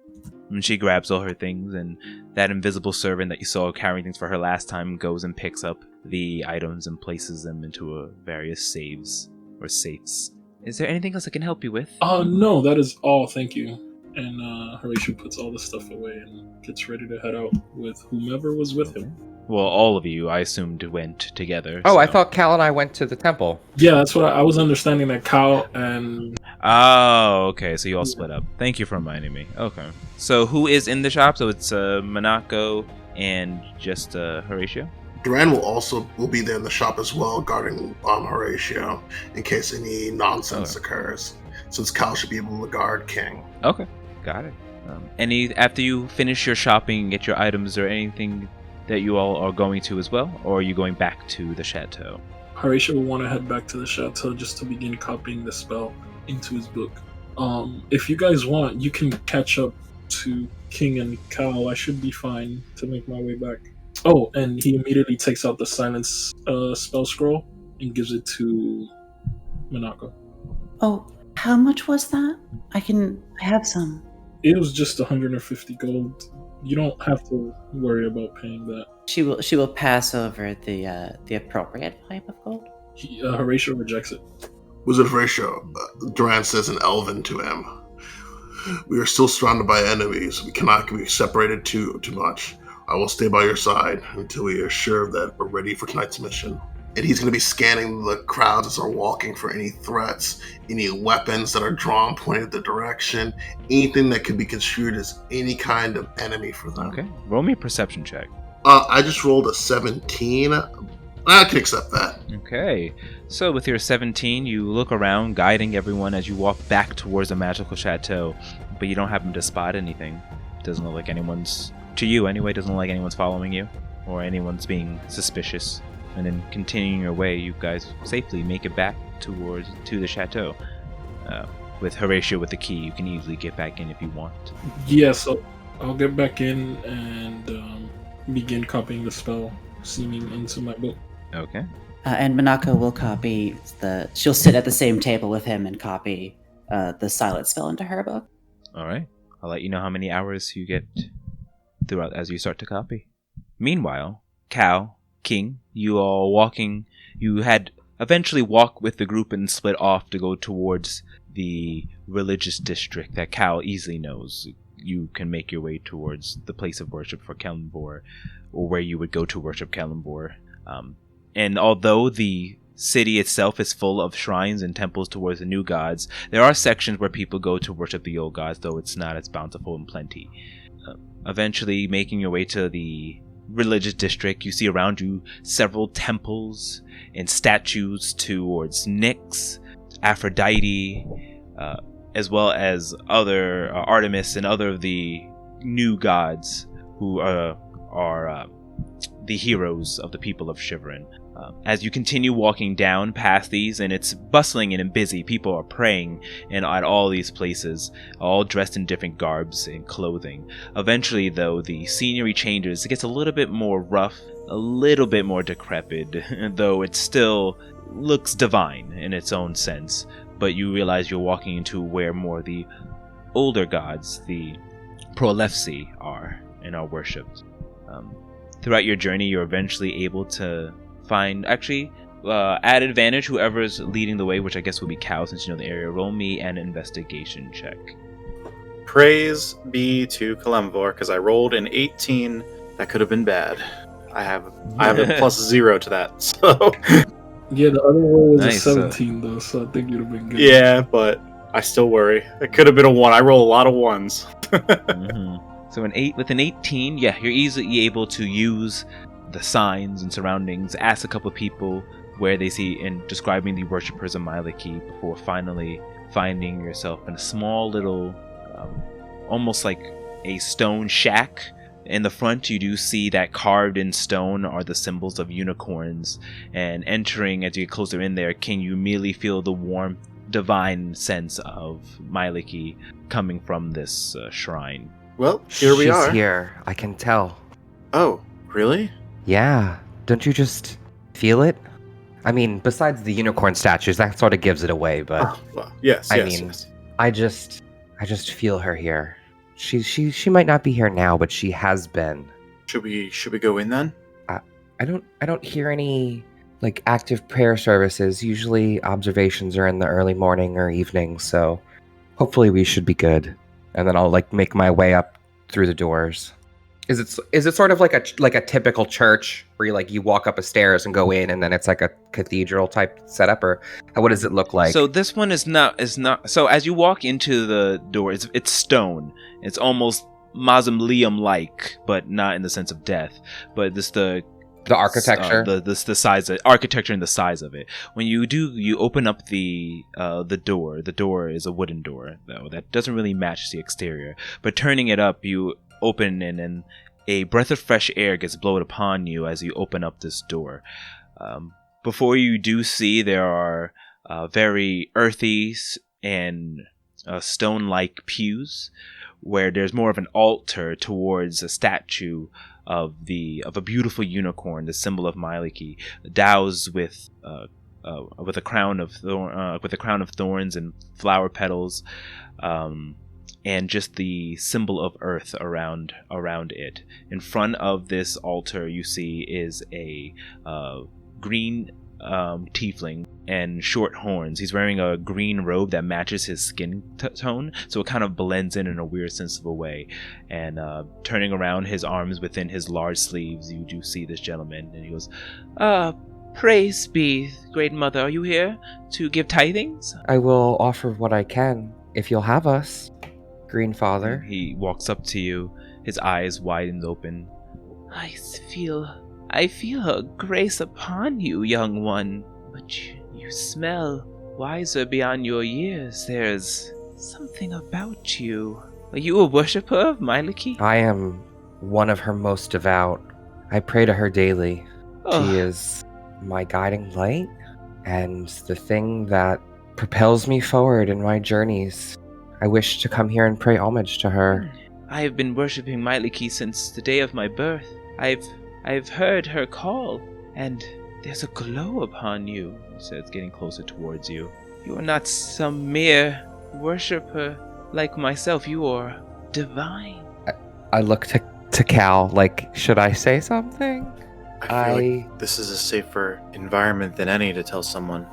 And she grabs all her things, and that invisible servant that you saw carrying things for her last time goes and picks up the items and places them into various saves or safes. Is there anything else I can help you with? No, that is all, thank you. And Horatio puts all the stuff away and gets ready to head out with whomever was with him. Well, all of you, I assumed, went together. Oh, so. I thought Cal and I went to the temple. Yeah, that's what I was understanding, that Cal and... Oh, okay, so you all split up. Thank you for reminding me. Okay. So who is in the shop? So it's Monaco and just Horatio? Duran will be there in the shop as well, guarding Horatio in case any nonsense occurs. Since Cal should be able to guard King. Okay, got it. After you finish your shopping and get your items, or anything that you all are going to as well, or are you going back to the chateau? Horatio will want to head back to the chateau just to begin copying the spell into his book. If you guys want, you can catch up to King and Cal. I should be fine to make my way back. Oh, and he immediately takes out the silence spell scroll and gives it to Monaco. Oh, how much was that? I have some. It was just 150 gold. You don't have to worry about paying that. She will pass over the appropriate type of gold. Horatio rejects it. Wizard Horatio, Duran says in Elven to him, "We are still surrounded by enemies. We cannot be separated too much. I will stay by your side until we are sure that we're ready for tonight's mission." And he's going to be scanning the crowds as they're walking for any threats, any weapons that are drawn pointed the direction, anything that could be construed as any kind of enemy for them. Okay, roll me a perception check. I just rolled a 17. I can accept that. Okay, so with your 17, you look around, guiding everyone as you walk back towards the magical chateau, but you don't happen to spot anything. Doesn't look like anyone's, to you anyway, doesn't look like anyone's following you, or anyone's being suspicious. And then continuing your way, you guys safely make it back to the chateau. With Horatio with the key, you can easily get back in if you want. Yes, I'll get back in and begin copying the spell, seeming into my book. Okay. And Monaco will copy she'll sit at the same table with him and copy the silent spell into her book. All right. I'll let you know how many hours you get throughout as you start to copy. Meanwhile, Cal, King, you had eventually walk with the group and split off to go towards the religious district that Cal easily knows. You can make your way towards the place of worship for Kalambor, or where you would go to worship Kalambor. And although the city itself is full of shrines and temples towards the new gods, there are sections where people go to worship the old gods, though it's not as bountiful and plenty. Eventually making your way to the religious district, you see around you several temples and statues towards Nyx, Aphrodite, as well as other Artemis and other of the new gods who are the heroes of the people of Shiverin. As you continue walking down past these, and it's bustling and busy, people are praying and at all these places, all dressed in different garbs and clothing. Eventually, though, the scenery changes. It gets a little bit more rough, a little bit more decrepit, though it still looks divine in its own sense. But you realize you're walking into where more the older gods, the Prolefsi, are and are worshipped. Throughout your journey, you're eventually able to find, at advantage, whoever's leading the way, which I guess will be Cal since you know the area. Roll me an investigation check. Praise be to Kalemvor, because I rolled an 18. That could have been bad. I have a +0 to that, so... Yeah, the other roll was Nice, a 17, though, so I think you'd have been good. Yeah, but I still worry. It could have been a 1. I roll a lot of 1s. Mm-hmm. So with an 18, yeah, you're easily able to use the signs and surroundings, ask a couple of people where they see and describing the worshippers of Myliki before finally finding yourself in a small little, almost like a stone shack In the front, you do see that carved in stone are the symbols of unicorns. And entering, as you get closer in there, King, you immediately feel the warm, divine sense of Myliki coming from this shrine. Well, here we are. She's here. I can tell. Oh, really? Yeah. Don't you just feel it? I mean, besides the unicorn statues, that sort of gives it away, but Oh, well, yes, I yes, mean- yes. I just feel her here. She might not be here now, but she has been. Should we go in then? I don't hear any like active prayer services. Usually observations are in the early morning or evening, so hopefully we should be good. And then I'll like make my way up through the doors. Is it sort of like a typical church where you walk up a stairs and go in, and then it's like a cathedral type setup, or what does it look like? So this one is not. So as you walk into the door, it's stone. It's almost mausoleum-like, but not in the sense of death. But this the architecture, the size of architecture and the size of it. When you open up the door. The door is a wooden door, though that doesn't really match the exterior. But turning it up, you open and a breath of fresh air gets blown upon you as you open up this door. Before you do see, there are very earthy and stone-like pews, where there's more of an altar towards a statue of a beautiful unicorn, the symbol of Myliki, doused with a crown of thorns and flower petals, and just the symbol of earth around it. In front of this altar, you see is a green tiefling and short horns. He's wearing a green robe that matches his skin tone, so it kind of blends in a weird sense of a way. And turning around his arms within his large sleeves, you do see this gentleman, and he goes, "Praise be, Great Mother, are you here to give tithings?" I will offer what I can if you'll have us, Green Father. He walks up to you, his eyes widened open. I feel a grace upon you, young one, but you smell wiser beyond your years. There's something about you. Are you a worshipper of Myliki? I am one of her most devout. I pray to her daily. Oh. She is my guiding light and the thing that propels me forward in my journeys. I wish to come here and pay homage to her. I have been worshipping Myliki since the day of my birth. I've heard her call, and there's a glow upon you, he says, getting closer towards you. You are not some mere worshipper like myself. You are divine. I look to Cal, like, should I say something? I feel like this is a safer environment than any to tell someone.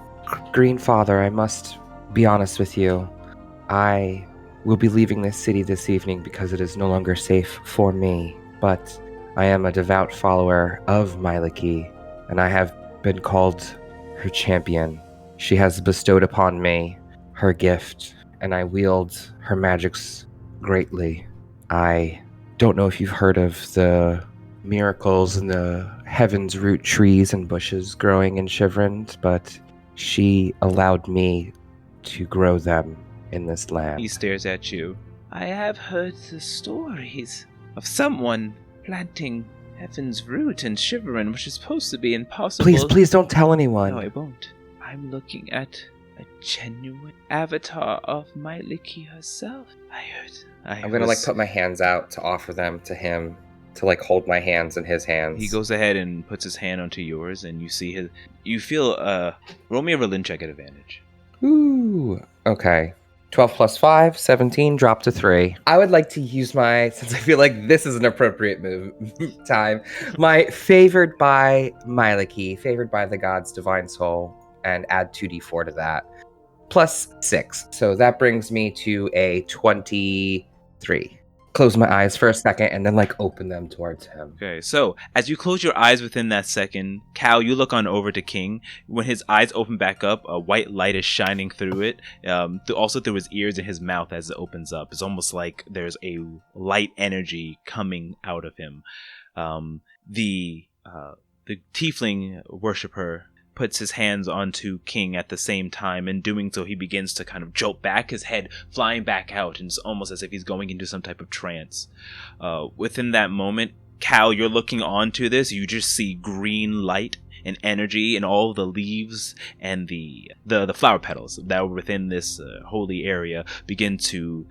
Green Father, I must be honest with you. I will be leaving this city this evening because it is no longer safe for me, but I am a devout follower of Myliki, and I have been called her champion. She has bestowed upon me her gift, and I wield her magics greatly. I don't know if you've heard of the miracles in the heaven's root trees and bushes growing in Shivrand, but she allowed me to grow them in this land. He stares at you. I have heard the stories of someone planting heaven's root in Shiverin, which is supposed to be impossible. Please don't tell anyone. No, I won't. I'm looking at a genuine avatar of Myliki herself. I'm gonna put my hands out to offer them to him, to hold my hands in his hands. He goes ahead and puts his hand onto yours, and you feel roll me a religion check at advantage. Ooh, okay. 12 plus 5, 17, drop to 3. I would like to use since I feel like this is an appropriate time, my favored by Myliki, favored by the god's divine soul, and add 2d4 to that. Plus 6. So that brings me to a 23. Close my eyes for a second and then open them towards him. Okay, so as you close your eyes within that second, Cal, you look on over to King. When his eyes open back up, a white light is shining through it, also through his ears and his mouth as it opens up. It's almost like there's a light energy coming out of him. The tiefling worshiper puts his hands onto King at the same time. In doing so, he begins to kind of jolt back, his head flying back out, and it's almost as if he's going into some type of trance. Within that moment, Cal, you're looking onto this, you just see green light and energy and all the leaves and the flower petals that were within this holy area begin to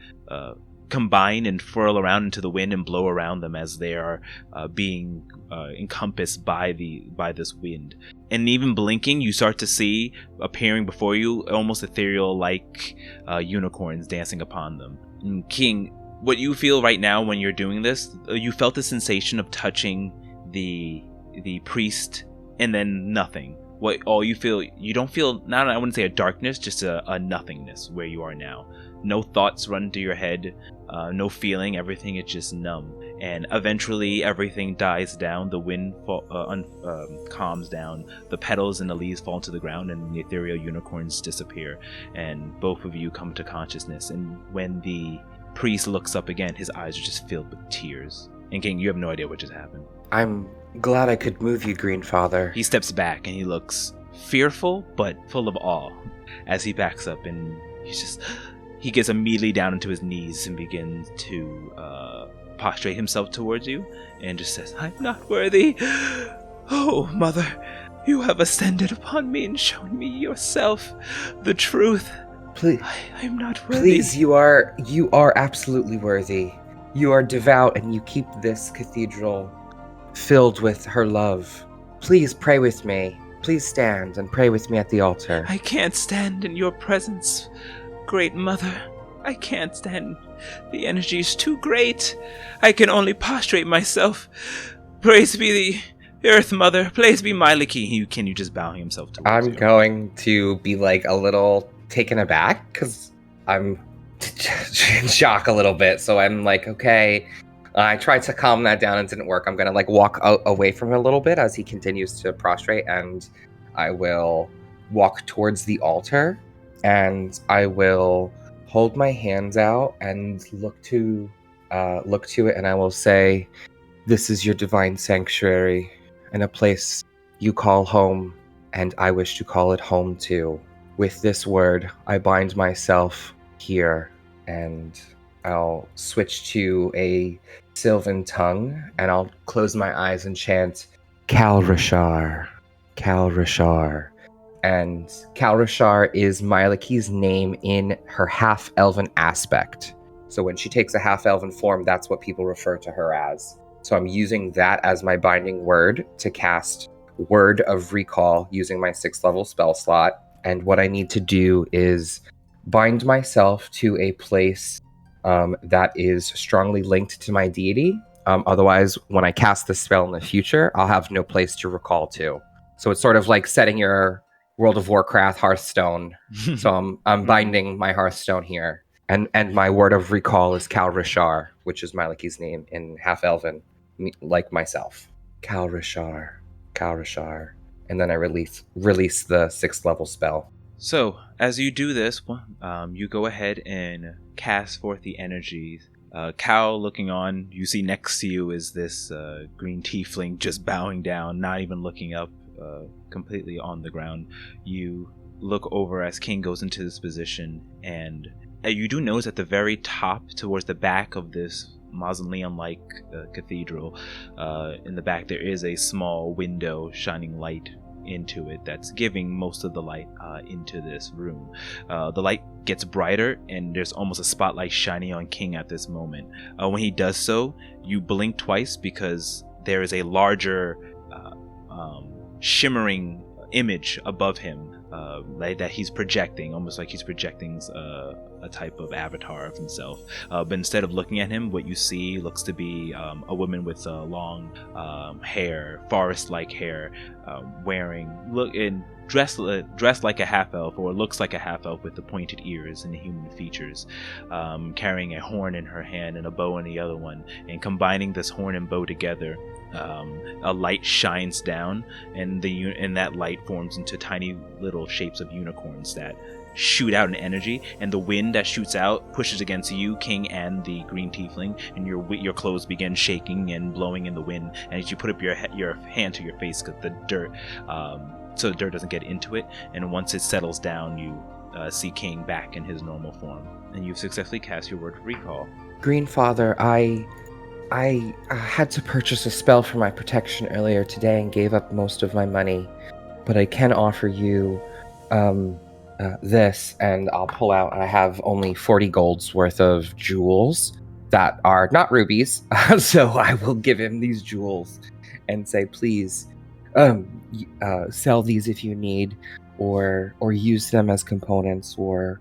combine and furl around into the wind and blow around them as they are being encompassed by this wind. And even blinking, you start to see appearing before you almost ethereal like unicorns dancing upon them. And King, what you feel right now when you're doing this, you felt the sensation of touching the priest and then nothing. All you feel, you don't feel, I wouldn't say a darkness, just a nothingness where you are now. No thoughts run to your head, no feeling, everything is just numb. And eventually everything dies down, the wind calms down, the petals and the leaves fall to the ground, and the ethereal unicorns disappear. And both of you come to consciousness. And when the priest looks up again, his eyes are just filled with tears. And King, you have no idea what just happened. I'm glad I could move you, Green Father. He steps back and he looks fearful but full of awe as he backs up, and he gets immediately down into his knees and begins to prostrate himself towards you and just says, "I'm not worthy. Oh, Mother, you have ascended upon me and shown me yourself, the truth. Please, I'm not worthy." Please, you are absolutely worthy. You are devout and you keep this cathedral filled with her love. Please pray with me. Please stand and pray with me at the altar. I can't stand in your presence, Great Mother. I can't stand. The energy is too great. I can only prostrate myself. Praise be the Earth Mother. Praise be Myliki. Can you just bow himself towards I'm you? going to be like a little taken aback because I'm in shock a little bit. So I'm like, okay. I tried to calm that down and it didn't work. I'm going to like walk away from him a little bit as he continues to prostrate, and I will walk towards the altar and I will hold my hands out and look to it, and I will say, "This is your divine sanctuary and a place you call home, and I wish to call it home too. With this word, I bind myself here," and I'll switch to a Sylvan tongue, and I'll close my eyes and chant, "Khalreshaar, Khalreshaar." And Khalreshaar is Myliki's name in her half-elven aspect. So when she takes a half-elven form, that's what people refer to her as. So I'm using that as my binding word to cast Word of Recall using my 6th level spell slot. And what I need to do is bind myself to a place that is strongly linked to my deity. Otherwise, when I cast the spell in the future, I'll have no place to recall to. So it's sort of like setting your World of Warcraft Hearthstone. So I'm binding my Hearthstone here. And my word of recall is Khalreshaar, which is Myliki's name in half-elven, like myself. Khalreshaar, Khalreshaar. And then I release the 6th level spell. So, as you do this, you go ahead and cast forth the energies. Cal, looking on, you see next to you is this green tiefling just bowing down, not even looking up, completely on the ground. You look over as King goes into this position, and you do notice at the very top, towards the back of this mausoleum-like cathedral, in the back there is a small window shining light into it that's giving most of the light into this room. The light gets brighter and there's almost a spotlight shining on King at this moment. When he does so, you blink twice because there is a larger shimmering image above him that he's projecting, almost like he's projecting a type of avatar of himself. But instead of looking at him, what you see looks to be a woman with long hair, forest-like hair, dressed like a half-elf, or looks like a half-elf with the pointed ears and the human features, carrying a horn in her hand and a bow in the other one, and combining this horn and bow together. A light shines down, and that light forms into tiny little shapes of unicorns that shoot out an energy, and the wind that shoots out pushes against you, King, and the green tiefling, and your clothes begin shaking and blowing in the wind. And as you put up your hand to your face, because the dirt so dirt doesn't get into it. And once it settles down, you see King back in his normal form, and you've successfully cast your word of recall. Green Father, I had to purchase a spell for my protection earlier today and gave up most of my money, but I can offer you this, and I'll pull out. I have only 40 golds worth of jewels that are not rubies, so I will give him these jewels and say, please sell these if you need, or use them as components, or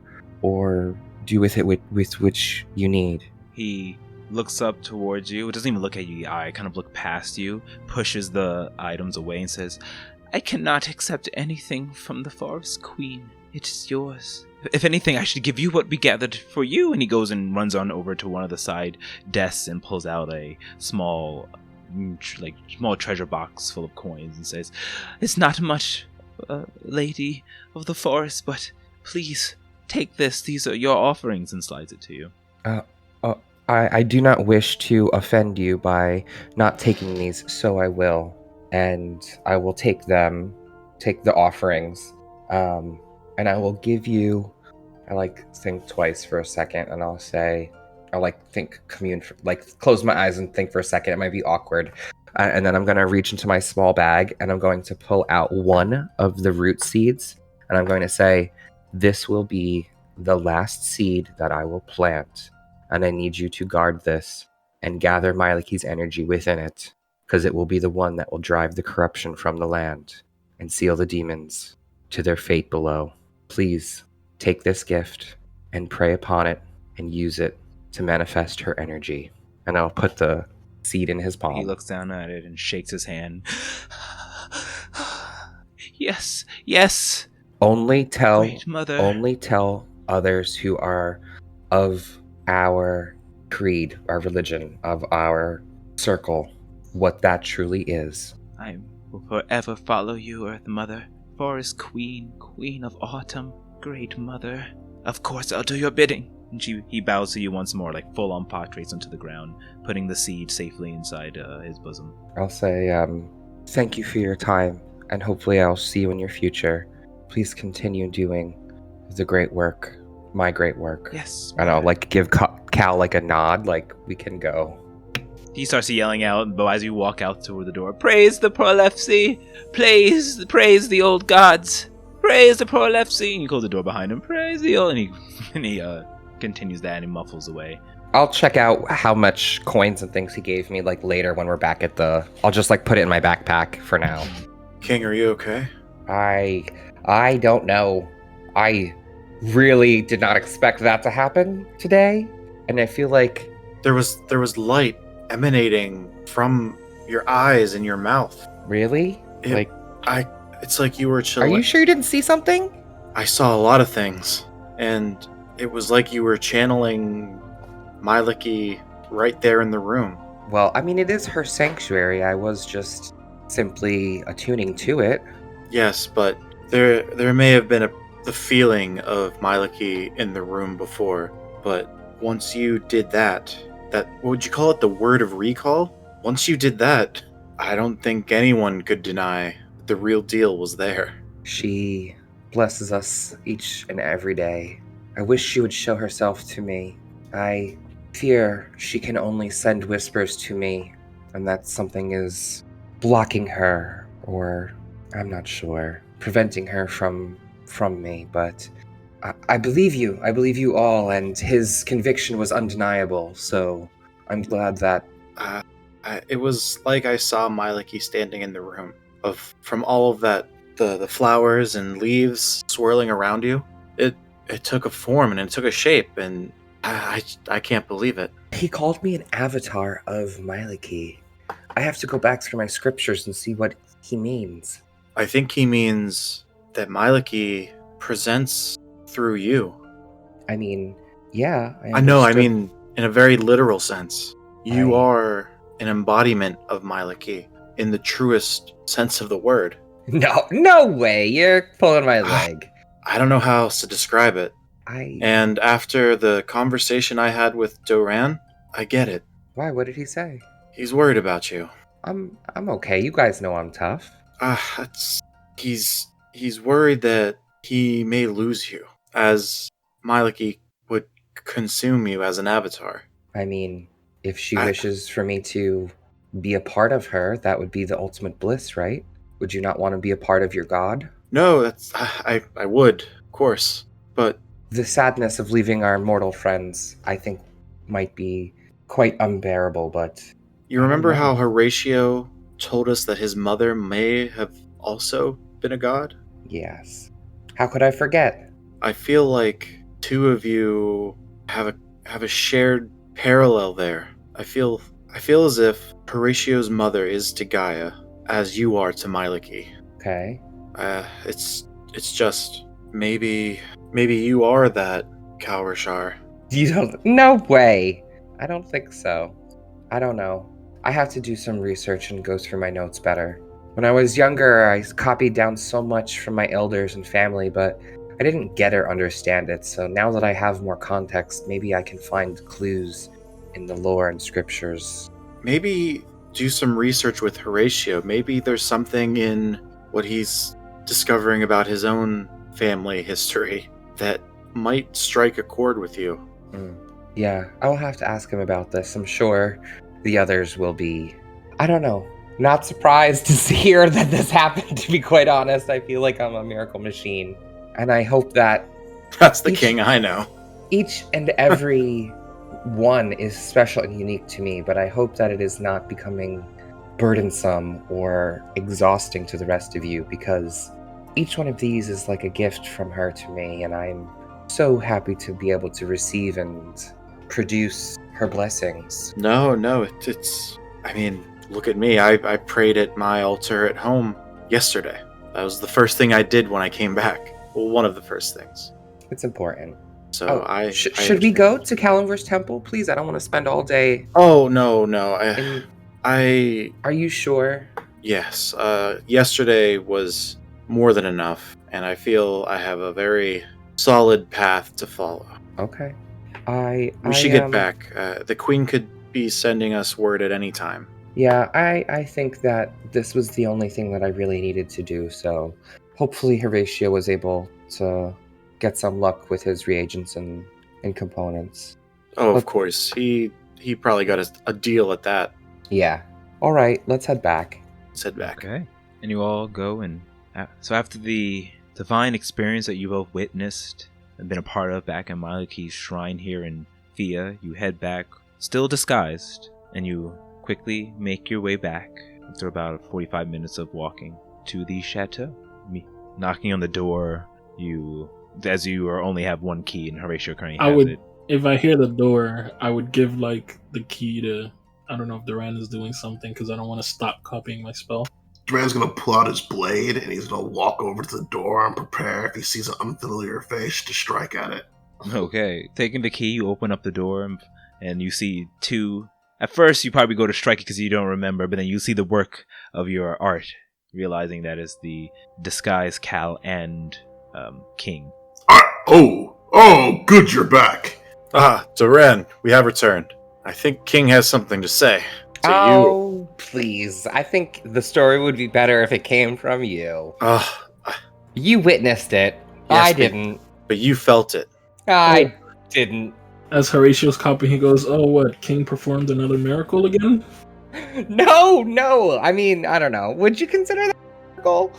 do with it with which you need. He looks up towards you. It doesn't even look at you in the eye. Kind of look past you, pushes the items away, and says, I cannot accept anything from the Forest Queen. It is yours. If anything, I should give you what we gathered for you. And he goes and runs on over to one of the side desks and pulls out a small treasure box full of coins and says, It's not much, lady of the forest, but please take this. These are your offerings, and slides it to you. I do not wish to offend you by not taking these, so I will. And I will take the offerings, and I will give you, I think twice for a second, and I'll say, close my eyes and think for a second. It might be awkward. And then I'm going to reach into my small bag, and I'm going to pull out one of the root seeds, and I'm going to say, this will be the last seed that I will plant. And I need you to guard this and gather Mylaki's energy within it, because it will be the one that will drive the corruption from the land and seal the demons to their fate below. Please take this gift and pray upon it and use it to manifest her energy. And I'll put the seed in his palm. He looks down at it and shakes his hand. Yes, yes. Only tell Great Mother. Only tell others who are of our creed, our religion, of our circle, what that truly is. I will forever follow you, Earth Mother, Forest Queen, Queen of Autumn, Great Mother. Of course, I'll do your bidding. And he bows to you once more, like full-on portraits onto the ground, putting the seed safely inside his bosom. I'll say, thank you for your time, and hopefully I'll see you in your future. Please continue doing the great work, my great work. Yes. And I'll give Cal a nod, we can go. He starts yelling out, but as you walk out toward the door, praise the Prolefsi! Praise the old gods! Praise the Prolefsi! And you close the door behind him, praise the old... And he continues that and he muffles away. I'll check out how much coins and things he gave me, later when we're back at the... I'll just, put it in my backpack for now. King, are you okay? I don't know. I really did not expect that to happen today, and I feel like... There was light emanating from your eyes and your mouth. Really? It's like you were chilling. Are you sure you didn't see something? I saw a lot of things, and it was like you were channeling Mylaki right there in the room. Well, I mean, it is her sanctuary. I was just simply attuning to it. Yes, but there may have been the feeling of Mylaki in the room before, but once you did that, what would you call it, the word of recall? Once you did that, I don't think anyone could deny the real deal was there. She blesses us each and every day. I wish she would show herself to me. I fear she can only send whispers to me, and that something is blocking her, or I'm not sure, preventing her from me, but I believe you. I believe you all, and his conviction was undeniable, so I'm glad that... It was like I saw Mylaki standing in the room, from all of that, the flowers and leaves swirling around you. It took a form and it took a shape, and I can't believe it. He called me an avatar of Mylaki. I have to go back through my scriptures and see what he means. I think he means that Mylaki presents through you. I mean, yeah. I know, I mean, in a very literal sense. You are an embodiment of Mylaki, in the truest sense of the word. No way, you're pulling my leg. I don't know how else to describe it. And after the conversation I had with Doran, I get it. Why? What did he say? He's worried about you. I'm okay. You guys know I'm tough. he's worried that he may lose you, as Miliki would consume you as an avatar. I mean, if she wishes for me to be a part of her, that would be the ultimate bliss, right? Would you not want to be a part of your god? No, I would, of course, but The sadness of leaving our mortal friends, I think, might be quite unbearable, but... you remember how Horatio told us that his mother may have also been a god? Yes. How could I forget? I feel like two of you have a shared parallel there. I feel as if Horatio's mother is to Gaia as you are to Miliki. Okay. It's just maybe you are that Khalreshaar. You don't... No way! I don't think so. I don't know. I have to do some research and go through my notes better. When I was younger, I copied down so much from my elders and family, but I didn't get or understand it, so now that I have more context, maybe I can find clues in the lore and scriptures. Maybe do some research with Horatio. Maybe there's something in what he's discovering about his own family history that might strike a chord with you. Yeah, I'll have to ask him about this. I'm sure the others will be, I don't know, not surprised to hear that this happened, to be quite honest. I feel like I'm a miracle machine. And I hope that That's the king I know. each and every one is special and unique to me, but I hope that it is not becoming burdensome or exhausting to the rest of you, because each one of these is like a gift from her to me, and I'm so happy to be able to receive and produce her blessings. No, it's I mean, look at me. I prayed at my altar at home yesterday. That was the first thing I did when I came back. Well, one of the first things. It's important. So should we go to Khalrenhaar's temple, please? I don't want to spend all day. Oh no. Are you sure? Yes. Yesterday was more than enough, and I feel I have a very solid path to follow. Okay. We should get back. The queen could be sending us word at any time. Yeah, I think that this was the only thing that I really needed to do, so hopefully Horatio was able to get some luck with his reagents and components. Oh, of course. He probably got a deal at that. Yeah. All right, let's head back. Let's head back. Okay. And you all go, and so after the divine experience that you both witnessed and been a part of back in Miliki's shrine here in Thea, you head back, still disguised, and you quickly make your way back after about 45 minutes of walking to the chateau. Knocking on the door, as you only have one key, and Horatio currently has it. If I hear the door, I would give like the key to. I don't know if Duran is doing something because I don't want to stop copying my spell. Duran's gonna pull out his blade and he's gonna walk over to the door and prepare, if he sees an unfamiliar face, to strike at it. Okay, taking the key, you open up the door and you see two. At first, you probably go to strike it because you don't remember, but then you see the work of your art, realizing that is the disguised Cal and King. Oh, good, you're back. Duran, we have returned. I think King has something to say to you. Please. I think the story would be better if it came from you. You witnessed it. Yes, I didn't. But you felt it. I didn't. As Horatio's copying, he goes, "Oh, what? King performed another miracle again?" No. I mean, I don't know. Would you consider that a miracle?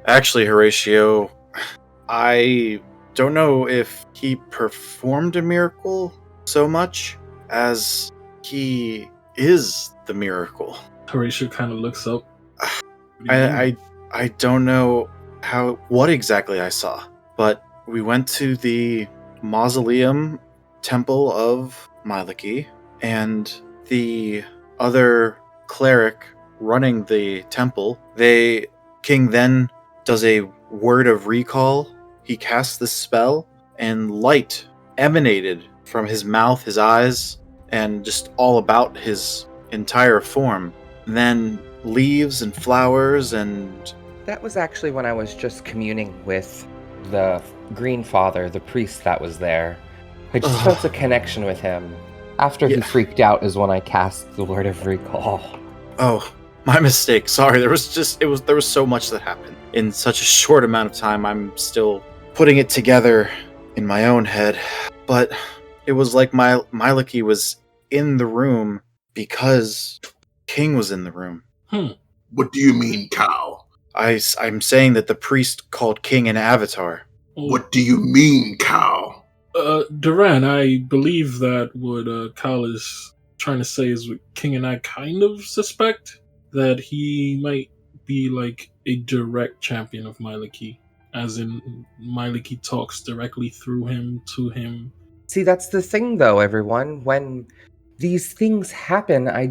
Actually, Horatio, I don't know if he performed a miracle so much as he is the miracle. Horatio kind of looks up. I don't know what exactly I saw, but we went to the mausoleum temple of Miliki, and the other cleric running the temple, King then does a word of recall. He casts this spell, and light emanated from his mouth, his eyes, and just all about his entire form. Then leaves and flowers and... That was actually when I was just communing with the Green Father, the priest that was there. I just felt a connection with him. After he freaked out is when I cast the word of recall. Oh, My mistake. Sorry, there was so much that happened in such a short amount of time. I'm still putting it together in my own head. But it was like Myliki was in the room because King was in the room. What do you mean, Cal? I'm saying that the priest called King an avatar. What do you mean, Cal? Duran, I believe that what Kyle is trying to say is what King and I kind of suspect, that he might be like a direct champion of Myliki, as in Myliki talks directly through him to him. See, that's the thing, though, everyone. When these things happen, I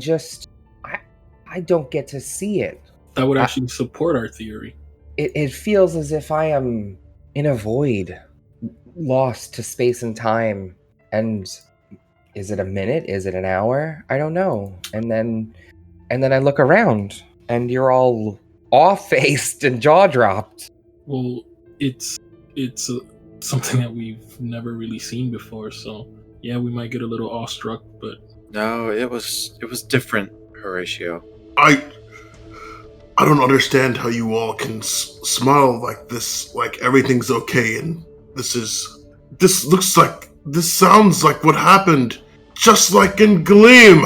don't get to see it. That would actually support our theory. It feels as if I am in a void, lost to space and time. And is it a minute? Is it an hour? I don't know. And then I look around, and you're all awe-faced and jaw-dropped. Well, it's something that we've never really seen before, so yeah, we might get a little awestruck, but No, it was different, Horatio. I don't understand how you all can smile like this, like everything's okay, and this sounds like what happened, just like in Gleam.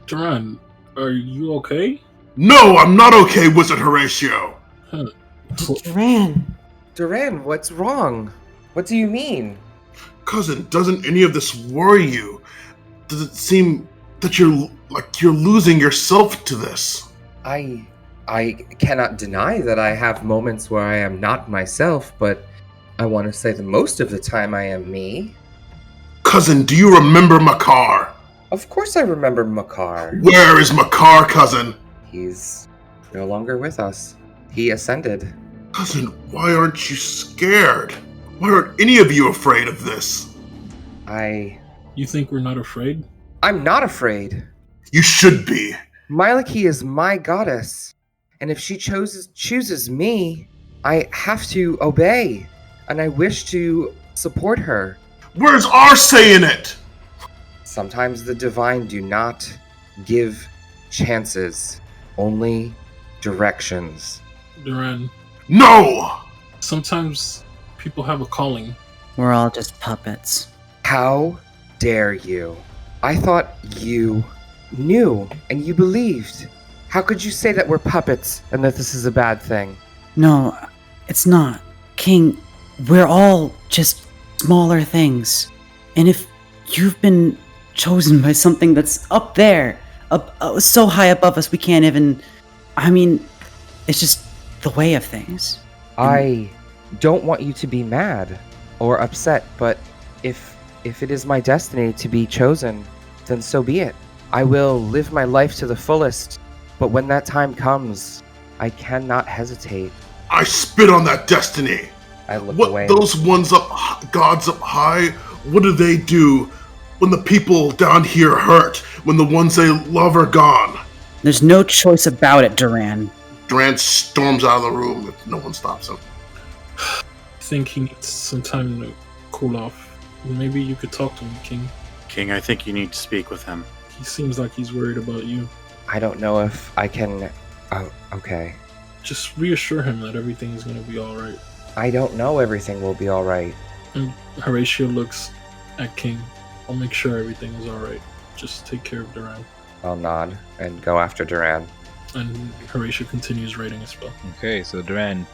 Duran, are you okay? No, I'm not okay, Wizard Horatio. Duran, what's wrong? What do you mean? Cousin, doesn't any of this worry you? Does it seem that you're losing yourself to this? I cannot deny that I have moments where I am not myself, but I want to say that most of the time I am me. Cousin, do you remember Makar? Of course I remember Makar. Where is Makar, cousin? He's no longer with us. He ascended. Cousin, why aren't you scared? Why aren't any of you afraid of this? You think we're not afraid? I'm not afraid. You should be. Myliki is my goddess, and if she chooses me, I have to obey, and I wish to support her. Where's our say in it? Sometimes the divine do not give chances, only directions. Duran, No! sometimes people have a calling. We're all just puppets. How dare you? I thought you knew and you believed. How could you say that we're puppets and that this is a bad thing? No, it's not. King, we're all just smaller things. And if you've been chosen by something that's up there, so high above us we can't even... I mean, it's just the way of things. I don't want you to be mad or upset, but if it is my destiny to be chosen, then so be it. I will live my life to the fullest, but when that time comes, I cannot hesitate. I spit on that destiny. I look What away. those gods up high, what do they do when the people down here hurt, when the ones they love are gone? There's no choice about it, Duran. Durant storms out of the room if no one stops him. I think he needs some time to cool off. Maybe you could talk to him, King. King, I think you need to speak with him. He seems like he's worried about you. I don't know if I can... Oh, okay. Just reassure him that everything is going to be alright. I don't know everything will be alright. And Horatio looks at King. I'll make sure everything is alright. Just take care of Duran. I'll nod and go after Duran. And Horatio continues writing a spell. Okay, so Duran,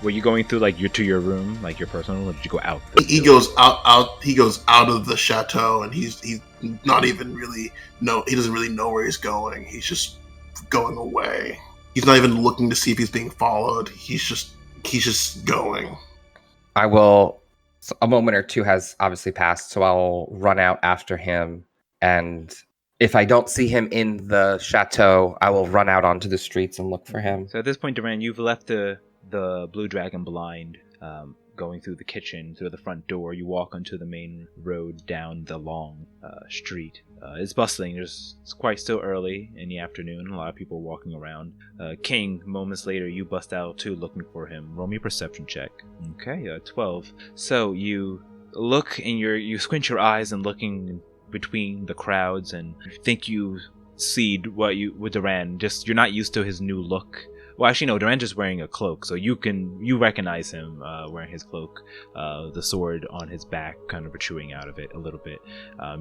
were you going through to your room, like your personal, or did you go out? He goes out. He goes out of the chateau, and he's not even really he doesn't really know where he's going. He's just going away. He's not even looking to see if he's being followed. He's just going. I will... A moment or two has obviously passed, so I'll run out after him, and if I don't see him in the chateau, I will run out onto the streets and look for him. So at this point, Duran, you've left the Blue Dragon blind, going through the kitchen, through the front door. You walk onto the main road down the long street. It's bustling. It's quite still early in the afternoon. A lot of people walking around. King, moments later, you bust out too, looking for him. Roll me a perception check. Okay, 12. So you look and you squint your eyes and looking between the crowds, and you think you see with Duran. Just you're not used to his new look. Well, actually, no. Duran's just wearing a cloak, so you recognize him wearing his cloak. The sword on his back, kind of protruding out of it a little bit.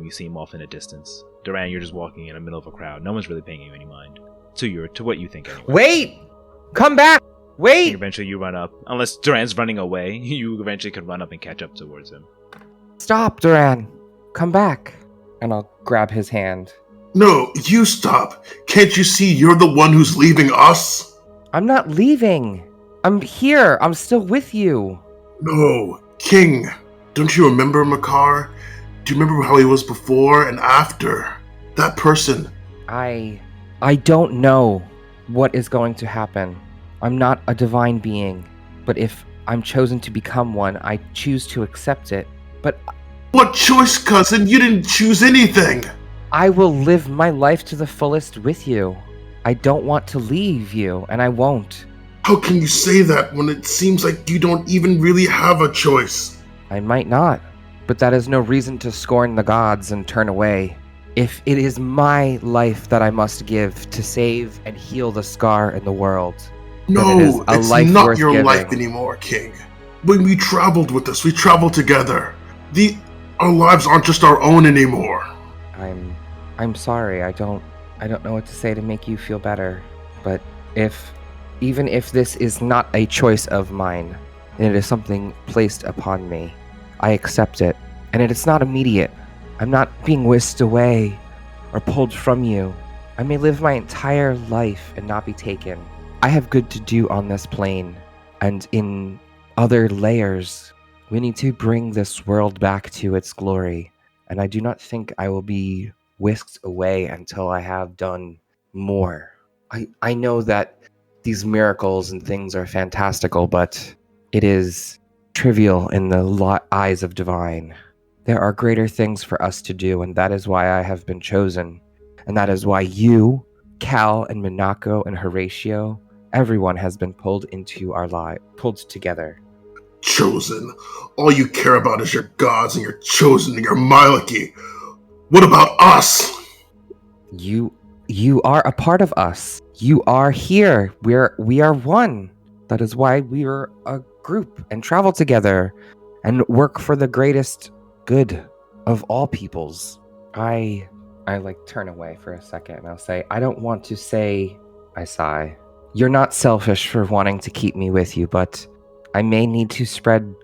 You see him off in the distance. Duran, you're just walking in the middle of a crowd. No one's really paying you any mind to what you think anyway. Wait! Come back! Wait! And eventually, you run up. Unless Duran's running away, you eventually can run up and catch up towards him. Stop, Duran. Come back. And I'll grab his hand. No, you stop. Can't you see you're the one who's leaving us? I'm not leaving. I'm here. I'm still with you. No, King. Don't you remember Makar? Do you remember how he was before and after? That person. I don't know what is going to happen. I'm not a divine being. But if I'm chosen to become one, I choose to accept it. But What choice, cousin? You didn't choose anything. I will live my life to the fullest with you. I don't want to leave you, and I won't. How can you say that when it seems like you don't even really have a choice? I might not, but that is no reason to scorn the gods and turn away. If it is my life that I must give to save and heal the scar in the world, then it is No, a it's life not worth your giving. life anymore, King. When we traveled with us, we traveled together. Our lives aren't just our own anymore. I'm sorry. I don't know what to say to make you feel better. But even if this is not a choice of mine, and it is something placed upon me, I accept it. And it is not immediate. I'm not being whisked away or pulled from you. I may live my entire life and not be taken. I have good to do on this plane, and in other layers. We need to bring this world back to its glory, and I do not think I will be whisked away until I have done more. I know that these miracles and things are fantastical, but it is trivial in the eyes of divine. There are greater things for us to do, and that is why I have been chosen. And that is why you, Cal and Minako and Horatio, everyone has been pulled into our pulled together. Chosen. All you care about is your gods and your chosen and your Mylaki. What about us? You are a part of us. You are here. We are one. That is why we are a group and travel together and work for the greatest good of all peoples. I turn away for a second and I'll say, I don't want to say, I sigh. You're not selfish for wanting to keep me with you, but I may need to spread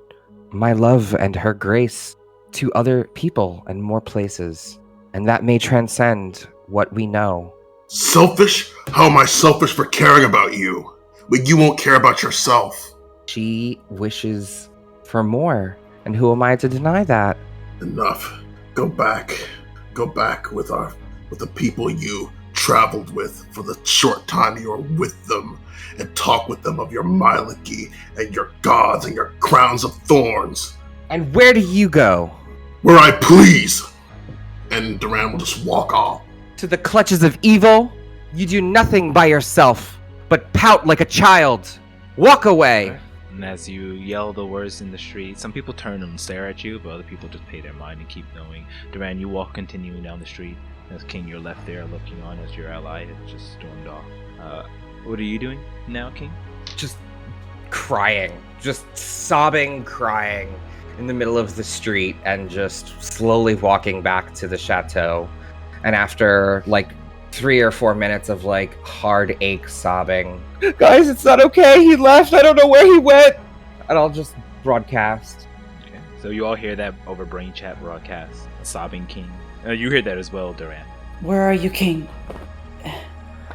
my love and her grace to other people and more places. And that may transcend what we know. Selfish? How am I selfish for caring about you? When you won't care about yourself. She wishes for more. And who am I to deny that? Enough. Go back. Go back with the people you traveled with for the short time you were with them, and talk with them of your Mylaki and your gods and your crowns of thorns. And where do you go? Where I please. And Duran will just walk off. To the clutches of evil? You do nothing by yourself, but pout like a child. Walk away. And as you yell the words in the street, some people turn and stare at you, but other people just pay their mind and keep going. Duran, you walk continuing down the street. As King, you're left there looking on as your ally has just stormed off. What are you doing now, King? Just crying. Just sobbing, crying in the middle of the street and just slowly walking back to the chateau. And after 3 or 4 minutes of hard ache sobbing, guys, it's not okay. He left. I don't know where he went. And I'll just broadcast. Okay. So you all hear that over brain chat broadcast. A sobbing King. You hear that as well, Duran. Where are you, King?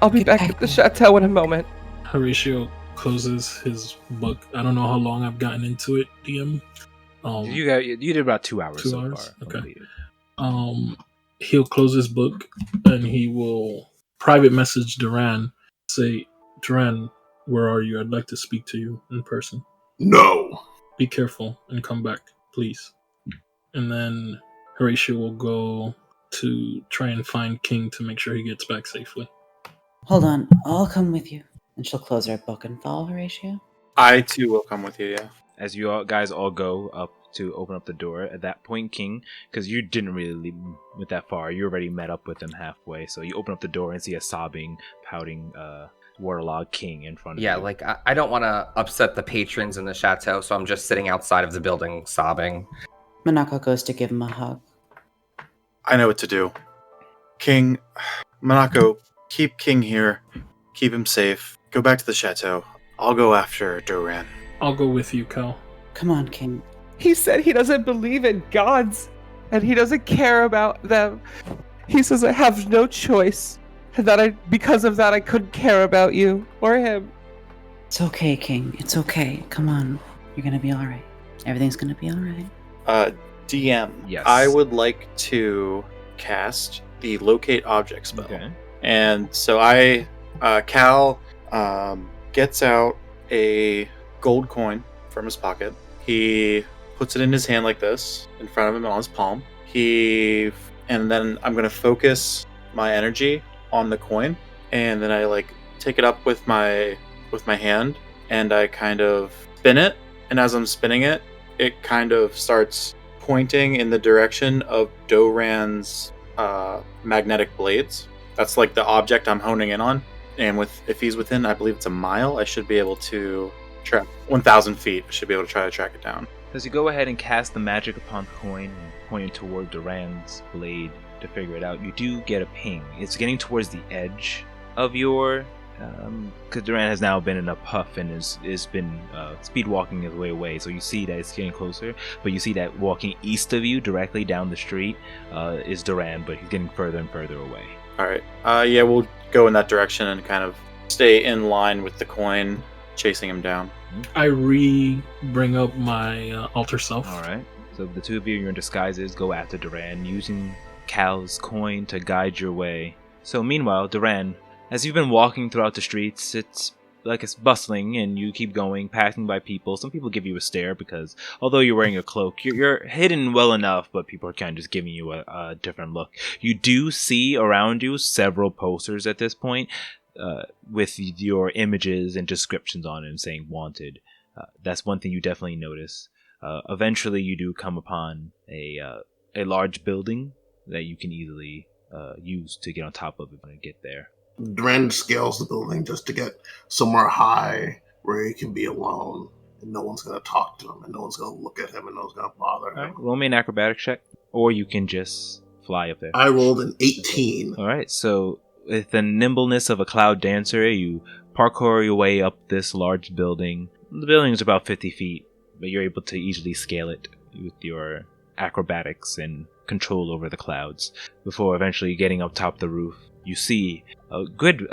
I'll be back at the chateau in a moment. Horatio closes his book. I don't know how long I've gotten into it, DM. You did about 2 hours 2 so hours? far. Okay. Completed. He'll close his book and he will private message Duran. Say, Duran, where are you? I'd like to speak to you in person. No. Be careful and come back, please. And then Horatio will go to try and find King to make sure he gets back safely. Hold on, I'll come with you. And she'll close her book and follow Horatio. I too will come with you, yeah. As you guys all go up to open up the door. At that point, King, because you didn't really leave with that far, you already met up with him halfway. So you open up the door and see a sobbing, pouting waterlogged King in front of you. Yeah, like I don't want to upset the patrons in the chateau, so I'm just sitting outside of the building sobbing. Minako goes to give him a hug. I know what to do. King, Monaco, keep King here. Keep him safe. Go back to the chateau. I'll go after Doran. I'll go with you, Cal. Come on, King. He said he doesn't believe in gods, and he doesn't care about them. He says I have no choice, and that because of that I couldn't care about you or him. It's okay, King. It's okay. Come on. You're gonna be alright. Everything's gonna be alright. DM. Yes. I would like to cast the locate object spell. Okay. And so Cal gets out a gold coin from his pocket. He puts it in his hand like this, in front of him on his palm. And then I'm going to focus my energy on the coin, and then I take it up with my hand, and I kind of spin it. And as I'm spinning it, it kind of starts pointing in the direction of Doran's magnetic blades. That's like the object I'm honing in on. And if he's within, I believe it's a mile, I should be able to track 1,000 feet. I should be able to try to track it down. As you go ahead and cast the magic upon the coin and point it toward Duran's blade to figure it out, you do get a ping. It's getting towards the edge of your... because Duran has now been in a puff and is been speed walking his way away, so you see that it's getting closer, but you see that walking east of you, directly down the street, is Duran, but he's getting further and further away. Alright. Yeah, we'll go in that direction and kind of stay in line with the coin, chasing him down. I bring up my alter self. Alright. So the two of you, you're in disguises, go after Duran, using Cal's coin to guide your way. So meanwhile, Duran, as you've been walking throughout the streets, it's bustling, and you keep going, passing by people. Some people give you a stare because, although you're wearing a cloak, you're hidden well enough, but people are kind of just giving you a different look. You do see around you several posters at this point, with your images and descriptions on it saying wanted. That's one thing you definitely notice. Eventually, you do come upon a large building that you can easily use to get on top of it when you get there. Duran scales the building just to get somewhere high where he can be alone, and no one's going to talk to him, and no one's going to look at him, and no one's going to bother him. Alright, roll me an acrobatics check, or you can just fly up there. I rolled an 18. Alright, so with the nimbleness of a cloud dancer, you parkour your way up this large building. The building is about 50 feet, but you're able to easily scale it with your acrobatics and control over the clouds before eventually getting up top of the roof. You see a good,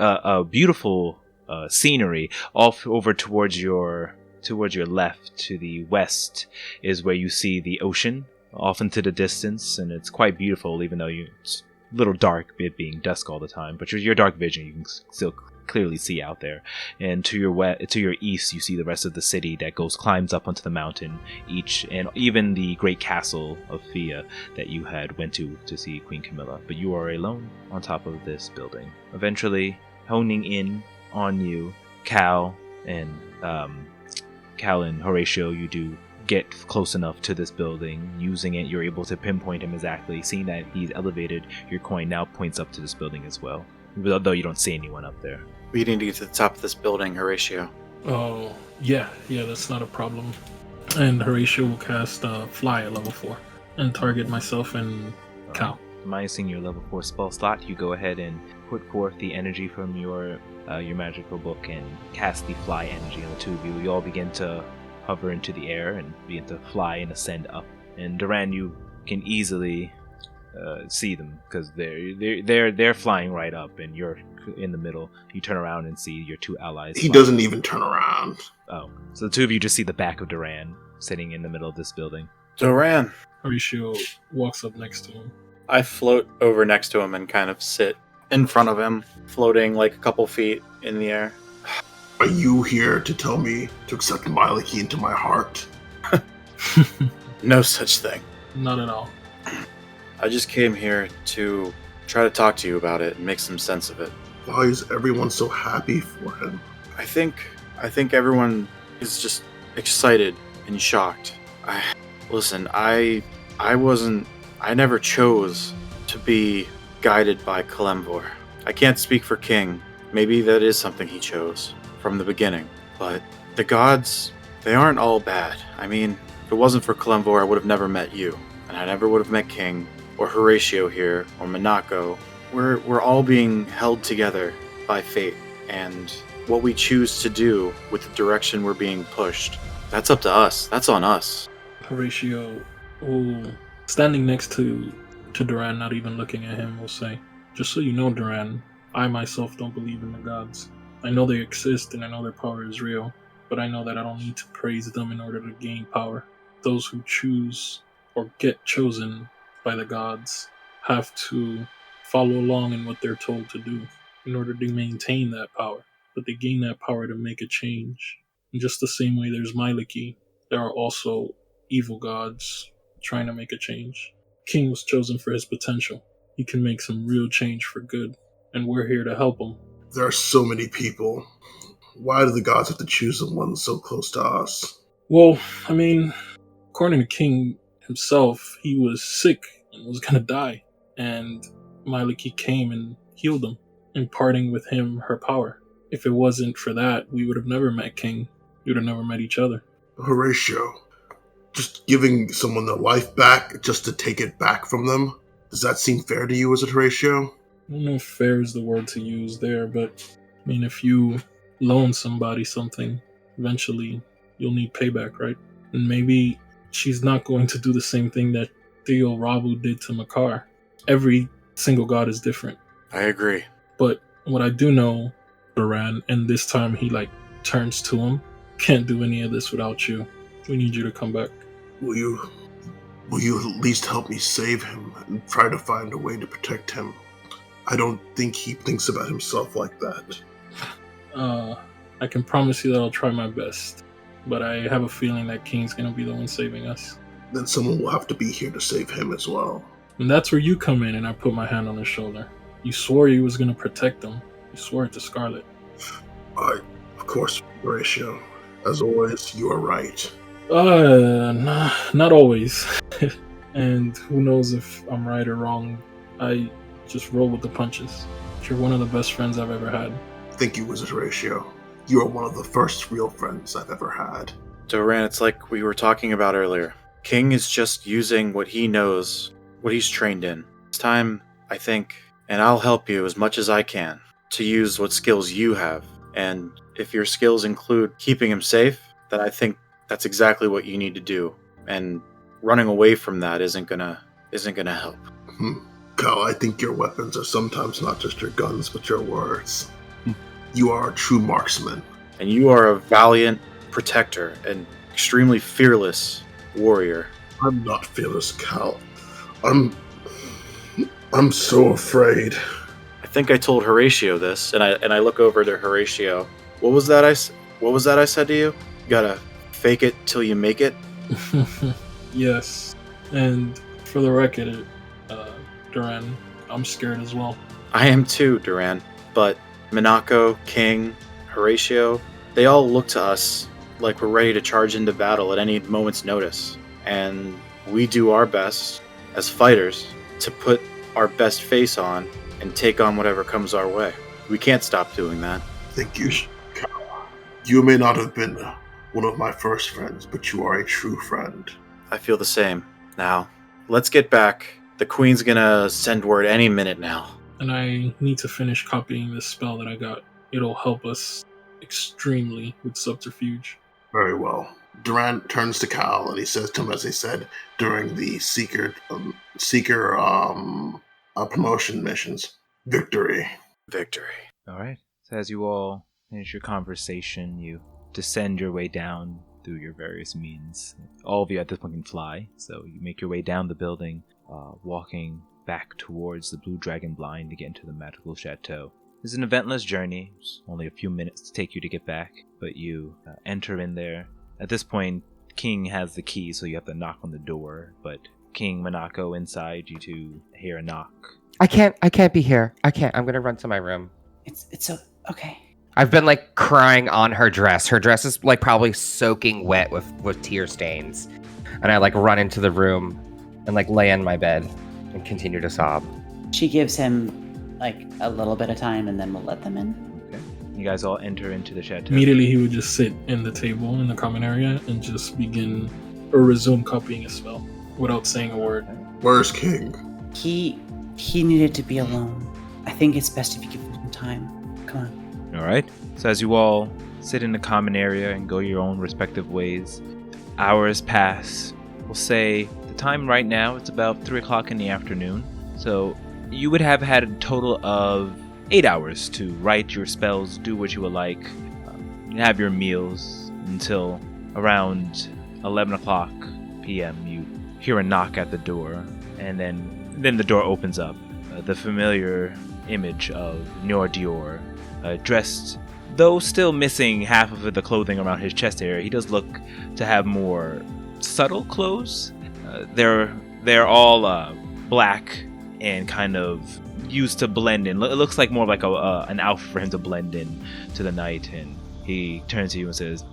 beautiful scenery off over towards your left. To the west is where you see the ocean off into the distance, and it's quite beautiful, even though it's a little dark, it being dusk all the time. But your dark vision, you can still clearly see out there. And to your east, you see the rest of the city that climbs up onto the mountain, and even the great castle of Fia that you had went to see Queen Camilla. But you are alone on top of this building. Eventually, honing in on you, Cal and Horatio, you do get close enough to this building. Using it, you're able to pinpoint him exactly. Seeing that he's elevated, your coin now points up to this building as well, although you don't see anyone up there. We need to get to the top of this building, Horatio. Oh, yeah, that's not a problem. And Horatio will cast Fly at level 4 and target myself and Cal. Minusing your level 4 spell slot, you go ahead and put forth the energy from your magical book and cast the Fly energy on the two of you. You all begin to hover into the air and begin to fly and ascend up. And Duran, you can easily see them because they're flying right up, and you're in the middle. You turn around and see your two allies. He doesn't even turn around. Oh, so the two of you just see the back of Duran sitting in the middle of this building. Duran! Horatio walks up next to him. I float over next to him and kind of sit in front of him, floating like a couple feet in the air. Are you here to tell me to accept Miliki into my heart? No such thing. Not at all. I just came here to try to talk to you about it and make some sense of it. Why is everyone so happy for him? I think everyone is just excited and shocked. Listen, I never chose to be guided by Kalemvor. I can't speak for King. Maybe that is something he chose from the beginning. But the gods, they aren't all bad. I mean, if it wasn't for Kalemvor, I would have never met you. And I never would have met King, or Horatio here, or Minako. We're all being held together by fate. And what we choose to do with the direction we're being pushed, that's up to us. That's on us. Horatio, standing next to Duran, not even looking at him, will say, "Just so you know, Duran, I myself don't believe in the gods. I know they exist and I know their power is real, but I know that I don't need to praise them in order to gain power. Those who choose or get chosen by the gods have to follow along in what they're told to do in order to maintain that power. But they gain that power to make a change. In just the same way there's Myliki, there are also evil gods trying to make a change. King was chosen for his potential. He can make some real change for good, and we're here to help him." There are so many people. Why do the gods have to choose the ones so close to us? Well, I mean, according to King himself, he was sick and was gonna die, and Myliki came and healed him, imparting with him her power. If it wasn't for that, we would have never met King. We would have never met each other. Horatio, just giving someone their life back just to take it back from them, does that seem fair to you as a Horatio? I don't know if fair is the word to use there, but I mean, if you loan somebody something, eventually you'll need payback, right? And maybe she's not going to do the same thing that Theo Rabu did to Makar. Every single god is different. I agree. But what I do know, Duran, and this time he turns to him, can't do any of this without you. We need you to come back. Will you at least help me save him and try to find a way to protect him? I don't think he thinks about himself like that. I can promise you that I'll try my best, but I have a feeling that King's gonna be the one saving us. Then someone will have to be here to save him as well. And that's where you come in, and I put my hand on his shoulder. You swore you was gonna protect him. You swore it to Scarlet. Of course, Horatio. As always, you are right. Not always. And who knows if I'm right or wrong. I just roll with the punches. You're one of the best friends I've ever had. Thank you, Wizard Horatio. You are one of the first real friends I've ever had. Duran, it's like we were talking about earlier. King is just using what he knows, what he's trained in. It's time, I think, and I'll help you as much as I can, to use what skills you have. And if your skills include keeping him safe, then I think that's exactly what you need to do. And running away from that isn't gonna help. Kyle, I think your weapons are sometimes not just your guns, but your words. You are a true marksman. And you are a valiant protector and extremely fearless warrior. I'm not fearless, Cal. I'm so afraid. I think I told Horatio this, and I look over to Horatio. What was that I said to you? You gotta fake it till you make it? Yes. And for the record, Duran, I'm scared as well. I am too, Duran. But Minako, King, Horatio, they all look to us like we're ready to charge into battle at any moment's notice. And we do our best as fighters to put our best face on and take on whatever comes our way. We can't stop doing that. Thank you, Cal. You may not have been one of my first friends, but you are a true friend. I feel the same. Now, let's get back. The Queen's gonna send word any minute now. And I need to finish copying this spell that I got. It'll help us extremely with subterfuge. Very well. Duran turns to Cal and he says to him, as he said during the Seeker promotion missions, victory. Victory. All right. So as you all finish your conversation, you descend your way down through your various means. All of you at this point can fly, so you make your way down the building, walking back towards the Blue Dragon Blind to get into the magical chateau. It's an eventless journey. It's only a few minutes to take you to get back, but you enter in there. At this point, King has the key, so you have to knock on the door, but King, Minako, inside, you two hear a knock. I can't be here. I can't. I'm gonna run to my room. It's okay. I've been crying on her dress. Her dress is probably soaking wet with tear stains. And I like run into the room and like lay in my bed and continue to sob. She gives him like a little bit of time, and then we'll let them in. Okay. You guys all enter into the chateau. Immediately, he would just sit in the table in the common area and just begin or resume copying a spell without saying a word. Where's King? He needed to be alone. I think it's best if you give him some time. Come on. All right. So as you all sit in the common area and go your own respective ways, hours pass. We'll say the time right now, it's about 3 o'clock in the afternoon. So you would have had a total of 8 hours to write your spells, do what you would like, have your meals until around 11 o'clock p.m. You hear a knock at the door, and then the door opens up. The familiar image of Noir Dior, dressed, though still missing half of the clothing around his chest area. He does look to have more subtle clothes. They're all black and kind of used to blend in. It looks like more like an outfit for him to blend in to the night. And he turns to you and says,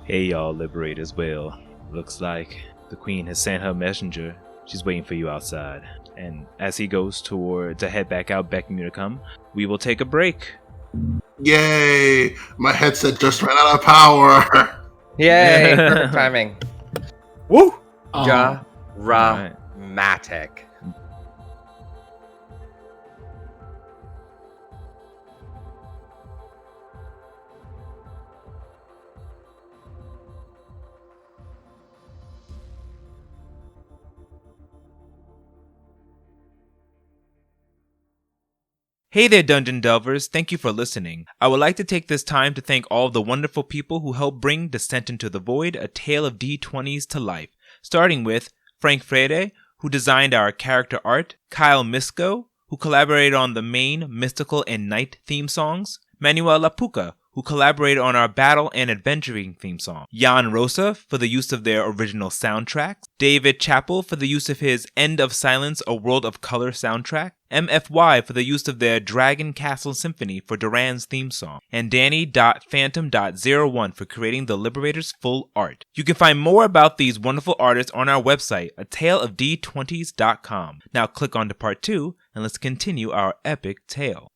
"Hey, y'all, Liberators. Well, looks like the Queen has sent her messenger. She's waiting for you outside." And as he goes to head back out, beckoning you to come, we will take a break. Yay! My headset just ran out of power. Yay! Perfect timing. Woo! Dramatic. Hey there, Dungeon Delvers. Thank you for listening. I would like to take this time to thank all of the wonderful people who helped bring Descent into the Void, a tale of D20s to life. Starting with Frank Freire, who designed our character art, Kyle Misko, who collaborated on the main, mystical, and night theme songs, Manuel Lapuca, who collaborated on our battle and adventuring theme song, Jan Rosa for the use of their original soundtracks, David Chappell for the use of his End of Silence, A World of Color soundtrack, MFY for the use of their Dragon Castle Symphony for Duran's theme song, and Danny.Phantom.01 for creating the Liberators' full art. You can find more about these wonderful artists on our website, ataleofd20s.com. Now click on to part 2, and let's continue our epic tale.